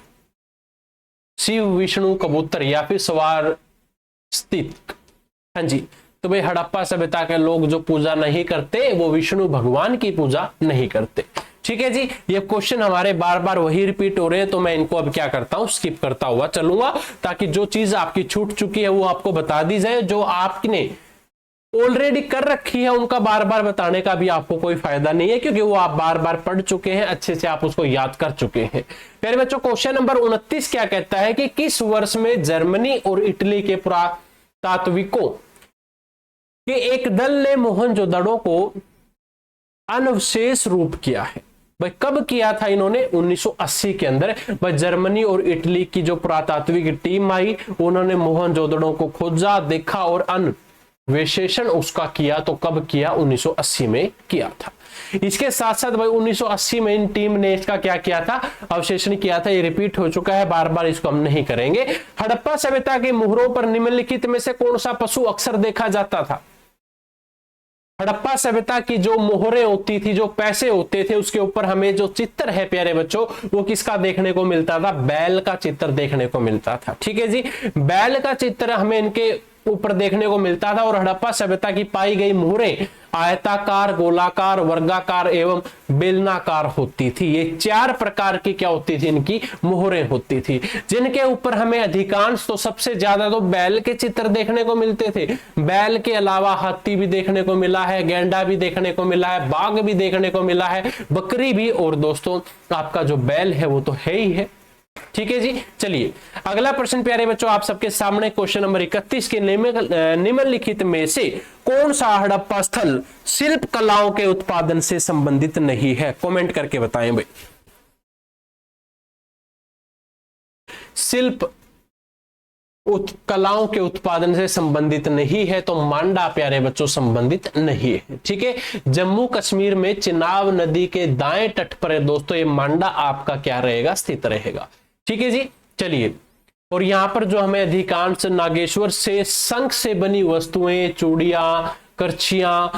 शिव, विष्णु, कबूतर या फिर सवार स्थित। हाँ जी, तो भाई हड़प्पा सभ्यता के लोग जो पूजा नहीं करते वो विष्णु भगवान की पूजा नहीं करते। ठीक है जी। ये क्वेश्चन हमारे बार बार वही रिपीट हो रहे हैं, तो मैं इनको अब क्या करता हूं, स्किप करता हुआ चलूंगा, ताकि जो चीज आपकी छूट चुकी है वो आपको बता दी जाए। जो आपने ऑलरेडी कर रखी है उनका बार बार बताने का भी आपको कोई फायदा नहीं है, क्योंकि वो आप बार बार पढ़ चुके हैं, अच्छे से आप उसको याद कर चुके हैं। प्यारे बच्चों, क्वेश्चन नंबर 29 क्या कहता है कि किस वर्ष में जर्मनी और इटली के पुरातात्विकों के एक दल ने मोहनजोदड़ो को अनवशेष रूप किया है? भाई कब किया था इन्होंने? 1980 के अंदर। भाई जर्मनी और इटली की जो पुरातात्विक टीम आई, उन्होंने मोहनजोदड़ो को खोजा, देखा और विशेषण उसका किया। तो कब किया? 1980 में किया था। इसके साथ साथ भाई 1980 में इन टीम ने इसका क्या किया था? अवशेषण किया था। ये रिपीट हो चुका है, बार बार इसको हम नहीं करेंगे। हड़प्पा सभ्यता के मोहरों पर निम्नलिखित में से कौन सा पशु अक्सर देखा जाता था? हड़प्पा सभ्यता की जो मोहरें होती थी, जो पैसे होते थे, उसके ऊपर हमें जो चित्र है प्यारे बच्चों, वो किसका देखने को मिलता था? बैल का चित्र देखने को मिलता था। ठीक है जी। बैल का चित्र हमें इनके ऊपर देखने को मिलता था। और हड़प्पा सभ्यता की पाई गई मोहरें आयताकार, गोलाकार, वर्गाकार एवं बेलनाकार होती थी। ये 4 प्रकार की क्या होती थी? इनकी मोहरें होती थी, जिनके ऊपर हमें अधिकांश तो सबसे ज्यादा तो बैल के चित्र देखने को मिलते थे। बैल के अलावा हाथी भी देखने को मिला है, गैंडा भी देखने को मिला है, बाघ भी देखने को मिला है, बकरी भी, और दोस्तों आपका जो बैल है वो तो है ही है। ठीक है जी। चलिए अगला प्रश्न प्यारे बच्चों आप सबके सामने, क्वेश्चन नंबर 31 के निम्नलिखित में से कौन सा हड़प्पा स्थल शिल्प कलाओं के उत्पादन से संबंधित नहीं है? कमेंट करके बताएं भाई। शिल्प कलाओं के उत्पादन से संबंधित नहीं है, तो मांडा प्यारे बच्चों संबंधित नहीं है। ठीक है। जम्मू कश्मीर में चिनाब नदी के दाएं तट पर है दोस्तों ये मांडा आपका क्या रहेगा? स्थित रहेगा। ठीक है जी। चलिए, और यहां पर जो हमें अधिकांश नागेश्वर से शंख से बनी वस्तुएं, चूड़ियां, करछियां,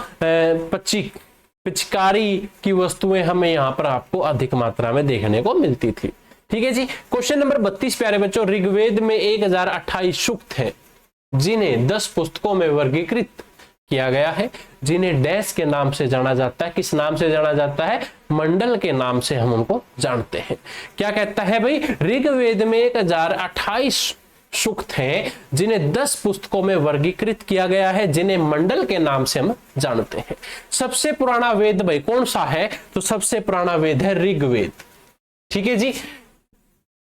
पिचकारी की वस्तुएं हमें यहां पर आपको अधिक मात्रा में देखने को मिलती थी। ठीक है जी। क्वेश्चन नंबर 32 प्यारे बच्चों, ऋग्वेद में 1028 सूक्त हैं, जिन्हें 10 पुस्तकों में वर्गीकृत किया गया है, जिन्हें डैश के नाम से जाना जाता है। किस नाम से जाना जाता है? मंडल के नाम से हम उनको जानते हैं। क्या कहता है भाई? ऋग्वेद में 1028 सूक्त हैं, जिन्हें 10 पुस्तकों में वर्गीकृत किया गया है, जिन्हें मंडल के नाम से हम जानते हैं। सबसे पुराना वेद भाई कौन सा है? तो सबसे पुराना वेद है ऋग्वेद। ठीक है जी।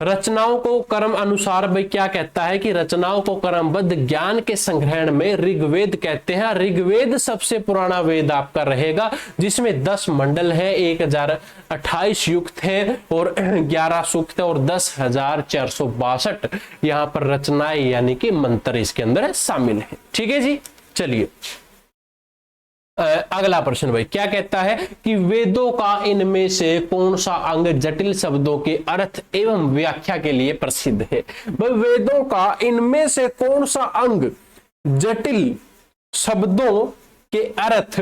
रचनाओं को क्रम अनुसार भाई क्या कहता है कि रचनाओं को क्रमबद्ध ज्ञान के संग्रहण में ऋग्वेद कहते हैं। ऋग्वेद सबसे पुराना वेद आपका रहेगा, जिसमें 10 मंडल है, 1028 युक्त है और 11 सूक्त है और 10,462 यहां पर रचनाएं यानी कि मंत्र इसके अंदर शामिल है। ठीक है जी। चलिए अगला प्रश्न भाई क्या कहता है कि वेदों का इनमें से कौन सा अंग जटिल शब्दों के अर्थ एवं व्याख्या के लिए प्रसिद्ध है? भाई वेदों का इनमें से कौन सा अंग जटिल शब्दों के अर्थ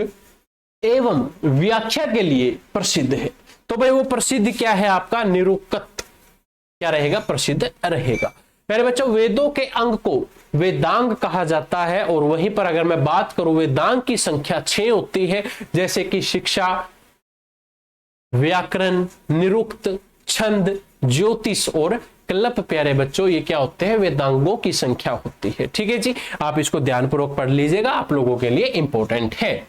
एवं व्याख्या के लिए प्रसिद्ध है? तो भाई वो प्रसिद्ध क्या है आपका? निरुक्त क्या रहेगा? प्रसिद्ध रहेगा। मेरे बच्चों वेदों के अंग को वेदांग कहा जाता है, और वहीं पर अगर मैं बात करूं वेदांग की संख्या 6 होती है, जैसे कि शिक्षा, व्याकरण, निरुक्त, छंद, ज्योतिष और कल्प। प्यारे बच्चों ये क्या होते हैं? वेदांगों की संख्या होती है। ठीक है जी। आप इसको ध्यानपूर्वक पढ़ लीजिएगा, आप लोगों के लिए इंपॉर्टेंट है।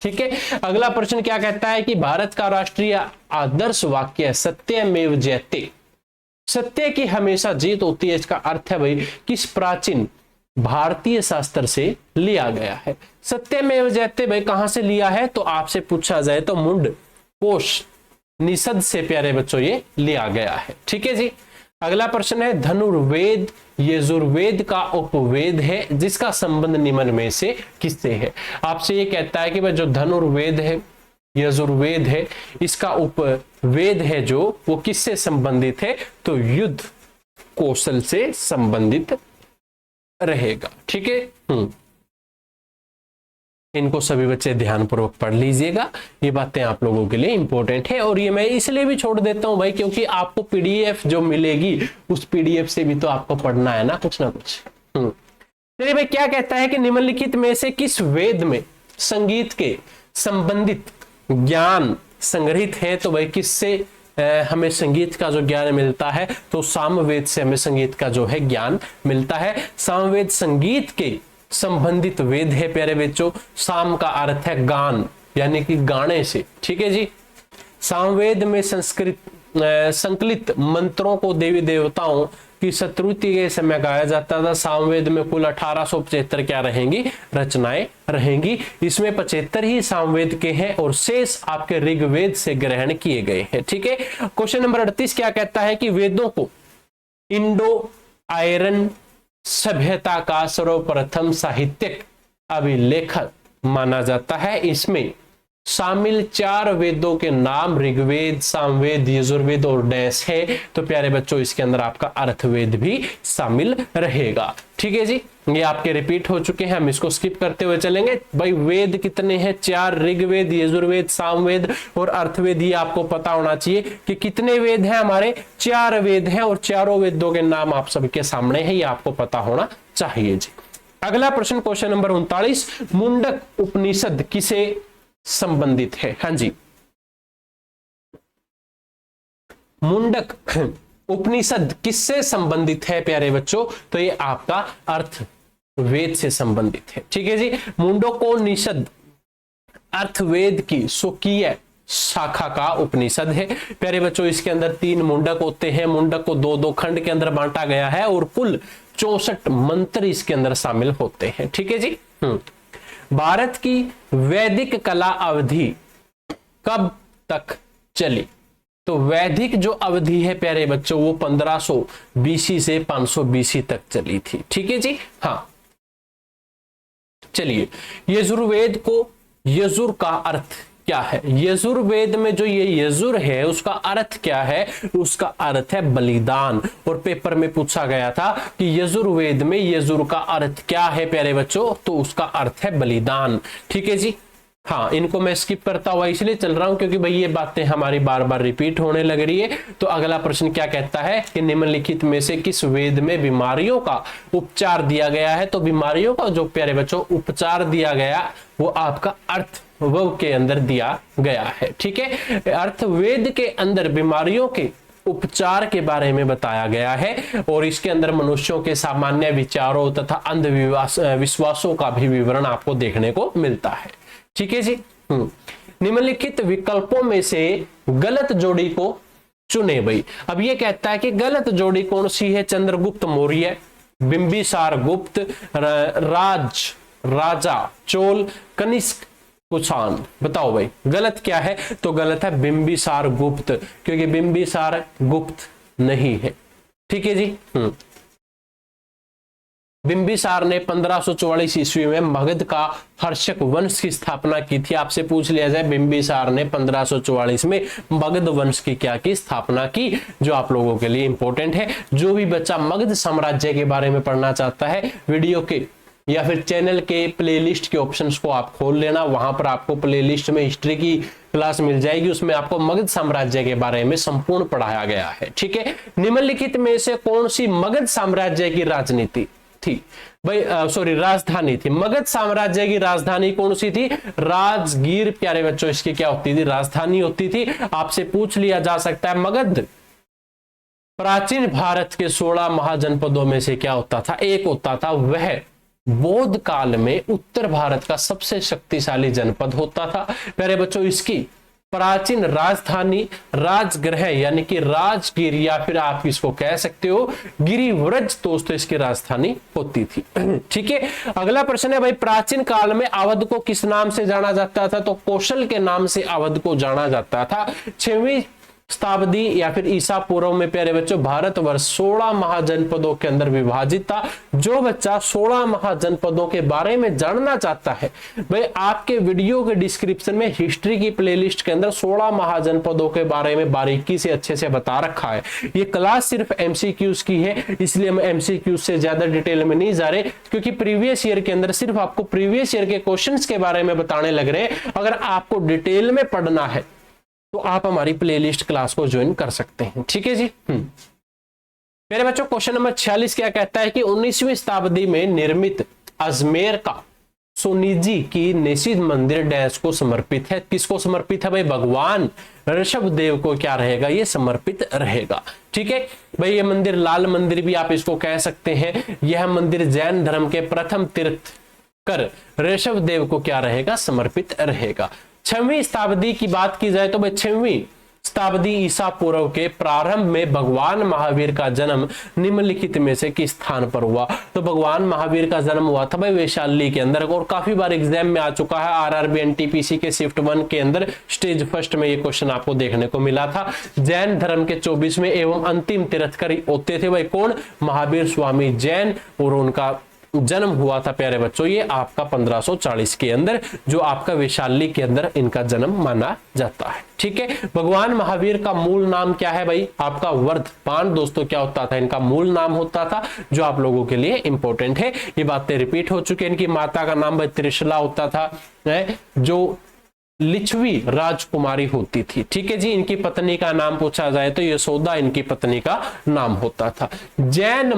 ठीक है। अगला प्रश्न क्या कहता है कि भारत का राष्ट्रीय आदर्श वाक्य सत्यमेव जयते, सत्य की हमेशा जीत होती है। इसका अर्थ है भाई किस प्राचीन भारतीय शास्त्र से लिया गया है? सत्यमेव जयते भाई कहां से लिया है? तो आपसे पूछा जाए तो मुंड कोश निषद से प्यारे बच्चों ये लिया गया है। ठीक है जी। अगला प्रश्न है धनुर्वेद यजुर्वेद का उपवेद है जिसका संबंध निम्न में से किससे है। आपसे ये कहता है कि भाई जो धनुर्वेद है यजुर्वेद है इसका उपवेद है जो वो किससे संबंधित है, तो युद्ध कौशल से संबंधित रहेगा। ठीक है, इनको सभी बच्चे ध्यानपूर्वक पढ़ लीजिएगा, ये बातें आप लोगों के लिए इंपॉर्टेंट है। और ये मैं इसलिए भी छोड़ देता हूं भाई क्योंकि आपको पीडीएफ जो मिलेगी उस पीडीएफ से भी तो आपको पढ़ना है ना कुछ ना कुछ। चलिए भाई, क्या कहता है कि निम्नलिखित में से किस वेद में संगीत के संबंधित ज्ञान संग्रहित है। तो भाई किससे हमें संगीत का जो ज्ञान मिलता है, तो सामवेद से हमें संगीत का जो है ज्ञान मिलता है। सामवेद संगीत के संबंधित वेद है प्यारे बच्चों। साम का अर्थ है गान यानी कि गाने से। ठीक है जी, सामवेद में संकलित मंत्रों को देवी देवताओं की स्तुति के समय गाया जाता था। सामवेद में कुल 1875 क्या रहेंगी, रचनाएं रहेंगी। इसमें 75 ही सामवेद के हैं और शेष आपके ऋग्वेद से ग्रहण किए गए हैं। ठीक है, क्वेश्चन नंबर 38 क्या कहता है कि वेदों को इंडो आयरन सभ्यता का सर्वप्रथम साहित्यिक अभिलेखक माना जाता है। इसमें शामिल 4 वेदों के नाम ऋग्वेद, सामवेद, यजुर्वेद और डैश है। तो प्यारे बच्चों इसके अंदर आपका अर्थवेद भी शामिल रहेगा। ठीक है जी, ये आपके रिपीट हो चुके हैं, हम इसको स्किप करते हुए चलेंगे। भाई वेद कितने हैं, 4, ऋग्वेद, यजुर्वेद, सामवेद और अर्थवेद। ये आपको पता होना चाहिए कि कितने वेद हैं, हमारे 4 वेद हैं और चारों वेदों के नाम आप सबके सामने है, ये आपको पता होना चाहिए जी। अगला प्रश्न क्वेश्चन नंबर 39, मुंडक उपनिषद किसे संबंधित है। हाँ जी, मुंडक उपनिषद किससे संबंधित है प्यारे बच्चों, तो ये आपका अर्थवेद से संबंधित है। ठीक है जी, मुंडकोपनिषद अर्थवेद की स्वकीय शाखा का उपनिषद है प्यारे बच्चों। इसके अंदर 3 मुंडक होते हैं। मुंडक को 2-2 खंड के अंदर बांटा गया है और कुल 64 मंत्र इसके अंदर शामिल होते हैं। ठीक है जी, भारत की वैदिक कला अवधि कब तक चली, तो वैदिक जो अवधि है प्यारे बच्चों वो 1500 बीसी से 500 बीसी तक चली थी। ठीक है जी, हाँ चलिए, यजुर्वेद को, यजुर का अर्थ क्या है, यजुर्वेद में जो ये यजुर है उसका अर्थ क्या है, उसका अर्थ है बलिदान। और पेपर में पूछा गया था कि यजुर्वेद में यजुर का अर्थ क्या है प्यारे बच्चों, तो उसका अर्थ है बलिदान। ठीक है जी, हाँ इनको मैं स्किप करता हुआ इसलिए चल रहा हूं क्योंकि भाई ये बातें हमारी बार बार रिपीट होने लग रही है। तो अगला प्रश्न क्या कहता है कि निम्नलिखित में से किस वेद में बीमारियों का उपचार दिया गया है। तो बीमारियों का जो प्यारे बच्चों उपचार दिया गया वो आपका अर्थवेद के अंदर दिया गया है। ठीक है, अर्थवेद के अंदर बीमारियों के उपचार के बारे में बताया गया है और इसके अंदर मनुष्यों के सामान्य विचारों तथा अंधविश्वासों का भी विवरण आपको देखने को मिलता है। ठीक है जी, निम्नलिखित विकल्पों में से गलत जोड़ी को चुने। भाई अब ये कहता है कि गलत जोड़ी कौन सी है, चंद्रगुप्त मौर्य, बिंबिसार गुप्त, राजा चोल, कनिष्क कुषाण। बताओ भाई गलत क्या है, तो गलत है बिंबिसार गुप्त, क्योंकि बिंबिसार गुप्त नहीं है। ठीक है जी, बिंबिसार ने 1544 ईस्वी में मगध का हर्षक वंश की स्थापना की थी। आपसे पूछ लिया जाए बिंबिसार ने 1544 में मगध वंश की क्या की स्थापना की, जो आप लोगों के लिए इंपॉर्टेंट है। जो भी बच्चा मगध साम्राज्य के बारे में पढ़ना चाहता है, वीडियो के या फिर चैनल के प्लेलिस्ट के ऑप्शंस को आप खोल लेना, वहां पर आपको प्लेलिस्ट में हिस्ट्री की क्लास मिल जाएगी, उसमें आपको मगध साम्राज्य के बारे में संपूर्ण पढ़ाया गया है। ठीक है, निम्नलिखित में से कौन सी मगध साम्राज्य की राजनीति थी, भाई सॉरी राजधानी थी। मगध साम्राज्य की राजधानी कौन सी थी, राजगीर प्यारे बच्चों इसकी क्या होती थी, राजधानी होती थी। आपसे पूछ लिया जा सकता है मगध प्राचीन भारत के 16 महाजनपदों में से क्या होता था, एक होता था, वह बौद्ध काल में उत्तर भारत का सबसे शक्तिशाली जनपद होता था। प्यारे बच्चों इसकी प्राचीन राजधानी राजगृह यानी कि राजगीर या फिर आप इसको कह सकते हो गिरिव्रज दोस्तों इसकी राजधानी होती थी। ठीक है, अगला प्रश्न है भाई प्राचीन काल में अवध को किस नाम से जाना जाता था, तो कौशल के नाम से अवध को जाना जाता था। 6वीं शताब्दी या फिर ईसा पूर्व में प्यारे बच्चों भारतवर्ष 16 महाजनपदों के अंदर विभाजित था। जो बच्चा 16 महाजनपदों के बारे में जानना चाहता है, भाई आपके वीडियो के डिस्क्रिप्शन में हिस्ट्री की प्लेलिस्ट के अंदर 16 महाजनपदों के बारे में बारीकी से अच्छे से बता रखा है। ये क्लास सिर्फ एमसीक्यूज की है, इसलिए हम एमसीक्यूज से ज्यादा डिटेल में नहीं जा रहे, क्योंकि प्रीवियस ईयर के अंदर सिर्फ आपको प्रीवियस ईयर के क्वेश्चंस के बारे में बताने लग रहे हैं। अगर आपको डिटेल में पढ़ना है तो आप हमारी प्लेलिस्ट क्लास को ज्वाइन कर सकते हैं। ठीक है जी। मेरे बच्चों क्वेश्चन नंबर 46 क्या कहता है कि 19वीं शताब्दी में निर्मित अजमेर का सोनीजी की निषिद्ध मंदिर डैश को समर्पित है। किसको समर्पित है भाई? भगवान ऋषभ देव को क्या रहेगा? ये समर्पित रहेगा। ठीक है भाई, ये मंदिर लाल मंदिर भी आप इसको कह सकते हैं। यह मंदिर जैन धर्म के प्रथम तीर्थकर ऋषभ देव को क्या रहेगा? समर्पित रहेगा। 6वीं शताब्दी की बात की जाए तो भाई 6वीं शताब्दी ईसा पूर्व के प्रारंभ में भगवान महावीर का जन्म निम्नलिखित में से किस स्थान पर हुआ? तो भगवान महावीर का जन्म हुआ था भाई वैशाली के अंदर, और काफी बार एग्जाम में आ चुका है। आरआरबी एनटीपीसी के शिफ्ट 1 के अंदर स्टेज फर्स्ट में ये क्वेश्चन आपको देखने को मिला था। जैन धर्म के 24वें एवं अंतिम तीर्थकर होते थे भाई कौन? महावीर स्वामी जैन, और उनका जन्म हुआ था प्यारे बच्चों ये आपका 1540 के अंदर, जो आपका वैशाली के अंदर इनका जन्म माना जाता है। ठीक है, भगवान महावीर का मूल नाम क्या है भाई? आपका वर्धमान दोस्तों क्या होता था? इनका मूल नाम होता था, जो आप लोगों के लिए इंपॉर्टेंट है। ये बातें रिपीट हो चुकी है। इनकी माता का नाम भाई त्रिशला होता था, जो लिच्छवी राजकुमारी होती थी। ठीक है जी। इनकी पत्नी का नाम पूछा जाए तो यशोदा इनकी पत्नी का नाम होता था। जैन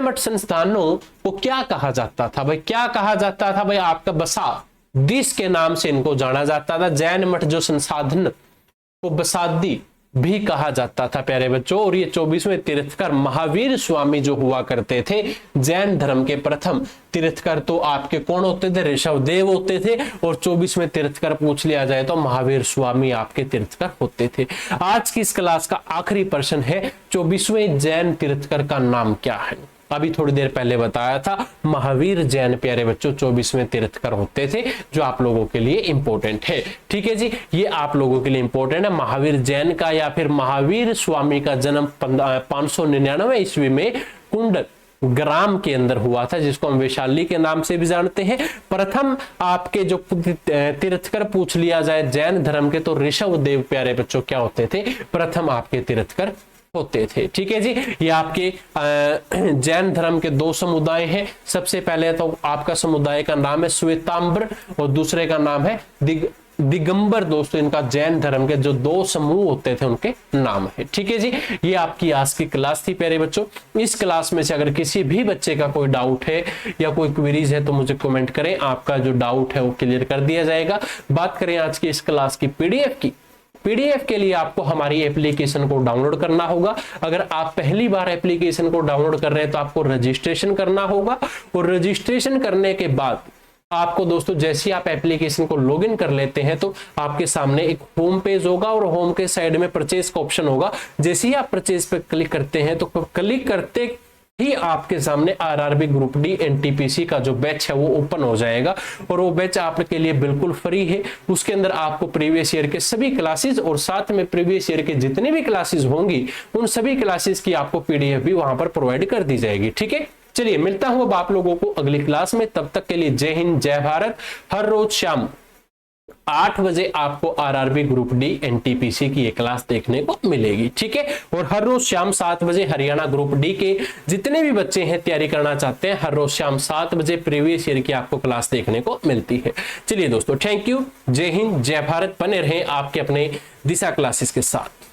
मठ संस्थानों को क्या कहा जाता था भाई? क्या कहा जाता था भाई? आपका बसादीस के नाम से इनको जाना जाता था। जैन मठ जो संसाधन को बसादी भी कहा जाता था प्यारे बच्चों। और ये 24वें तीर्थकर महावीर स्वामी जो हुआ करते थे, जैन धर्म के प्रथम तीर्थकर तो आपके कौन होते थे? ऋषभ देव होते थे। और 24वें तीर्थकर पूछ लिया जाए तो महावीर स्वामी आपके तीर्थकर होते थे। आज की इस क्लास का आखिरी प्रश्न है, 24वें जैन तीर्थकर का नाम क्या है? अभी थोड़ी देर पहले बताया था, महावीर जैन प्यारे बच्चों 24वें तीर्थकर होते थे, जो आप लोगों के लिए इंपॉर्टेंट है। ठीक है जी, ये आप लोगों के लिए इंपॉर्टेंट है। महावीर जैन का या फिर महावीर स्वामी का जन्म 599 ईस्वी में कुंड ग्राम के अंदर हुआ था, जिसको हम वैशाली के नाम से भी जानते हैं। प्रथम आपके जो तीर्थकर पूछ लिया जाए जैन धर्म के, तो ऋषभ देव प्यारे बच्चों क्या होते थे? प्रथम आपके तीर्थकर होते थे। ठीक है जी। ये आपके जैन धर्म के 2 समुदाय हैं। सबसे पहले तो आपका समुदाय का नाम है श्वेतांबर, और दूसरे का नाम है दिगंबर दोस्तों। इनका जैन धर्म के जो 2 समूह होते थे उनके नाम है। ठीक है जी। ये आपकी आज की क्लास थी प्यारे बच्चों। इस क्लास में से अगर किसी भी बच्चे का कोई डाउट है या कोई क्वेरीज है तो मुझे कमेंट करें, आपका जो डाउट है वो क्लियर कर दिया जाएगा। बात करें आज की इस क्लास की पीडीएफ की, पीडीएफ के लिए आपको हमारी एप्लीकेशन को डाउनलोड करना होगा। अगर आप पहली बार एप्लीकेशन को डाउनलोड कर रहे हैं तो आपको रजिस्ट्रेशन करना होगा, और रजिस्ट्रेशन करने के बाद आपको दोस्तों जैसे ही आप एप्लीकेशन को लॉगिन कर लेते हैं तो आपके सामने एक होम पेज होगा, और होम के साइड में परचेज का ऑप्शन होगा। जैसे ही आप परचेज पे क्लिक करते हैं तो क्लिक करते ही आपके सामने आरआरबी ग्रुप डी एनटीपीसी का जो बैच है वो ओपन हो जाएगा, और वो बैच आपके लिए बिल्कुल फ्री है। उसके अंदर आपको प्रीवियस ईयर के सभी क्लासेस और साथ में प्रीवियस ईयर के जितने भी क्लासेस होंगी उन सभी क्लासेस की आपको पीडीएफ भी वहां पर प्रोवाइड कर दी जाएगी। ठीक है, चलिए मिलता हूं अब आप लोगों को अगली क्लास में। तब तक के लिए जय हिंद, जय भारत। हर रोज शाम 8 बजे आपको आरआरबी ग्रुप डी एनटीपीसी की एक क्लास देखने को मिलेगी। ठीक है, और हर रोज शाम 7 बजे हरियाणा ग्रुप डी के जितने भी बच्चे हैं तैयारी करना चाहते हैं, हर रोज शाम 7 बजे प्रीवियस ईयर की आपको क्लास देखने को मिलती है। चलिए दोस्तों, थैंक यू, जय हिंद, जय भारत। बने रहें आपके अपने दिशा क्लासेस के साथ।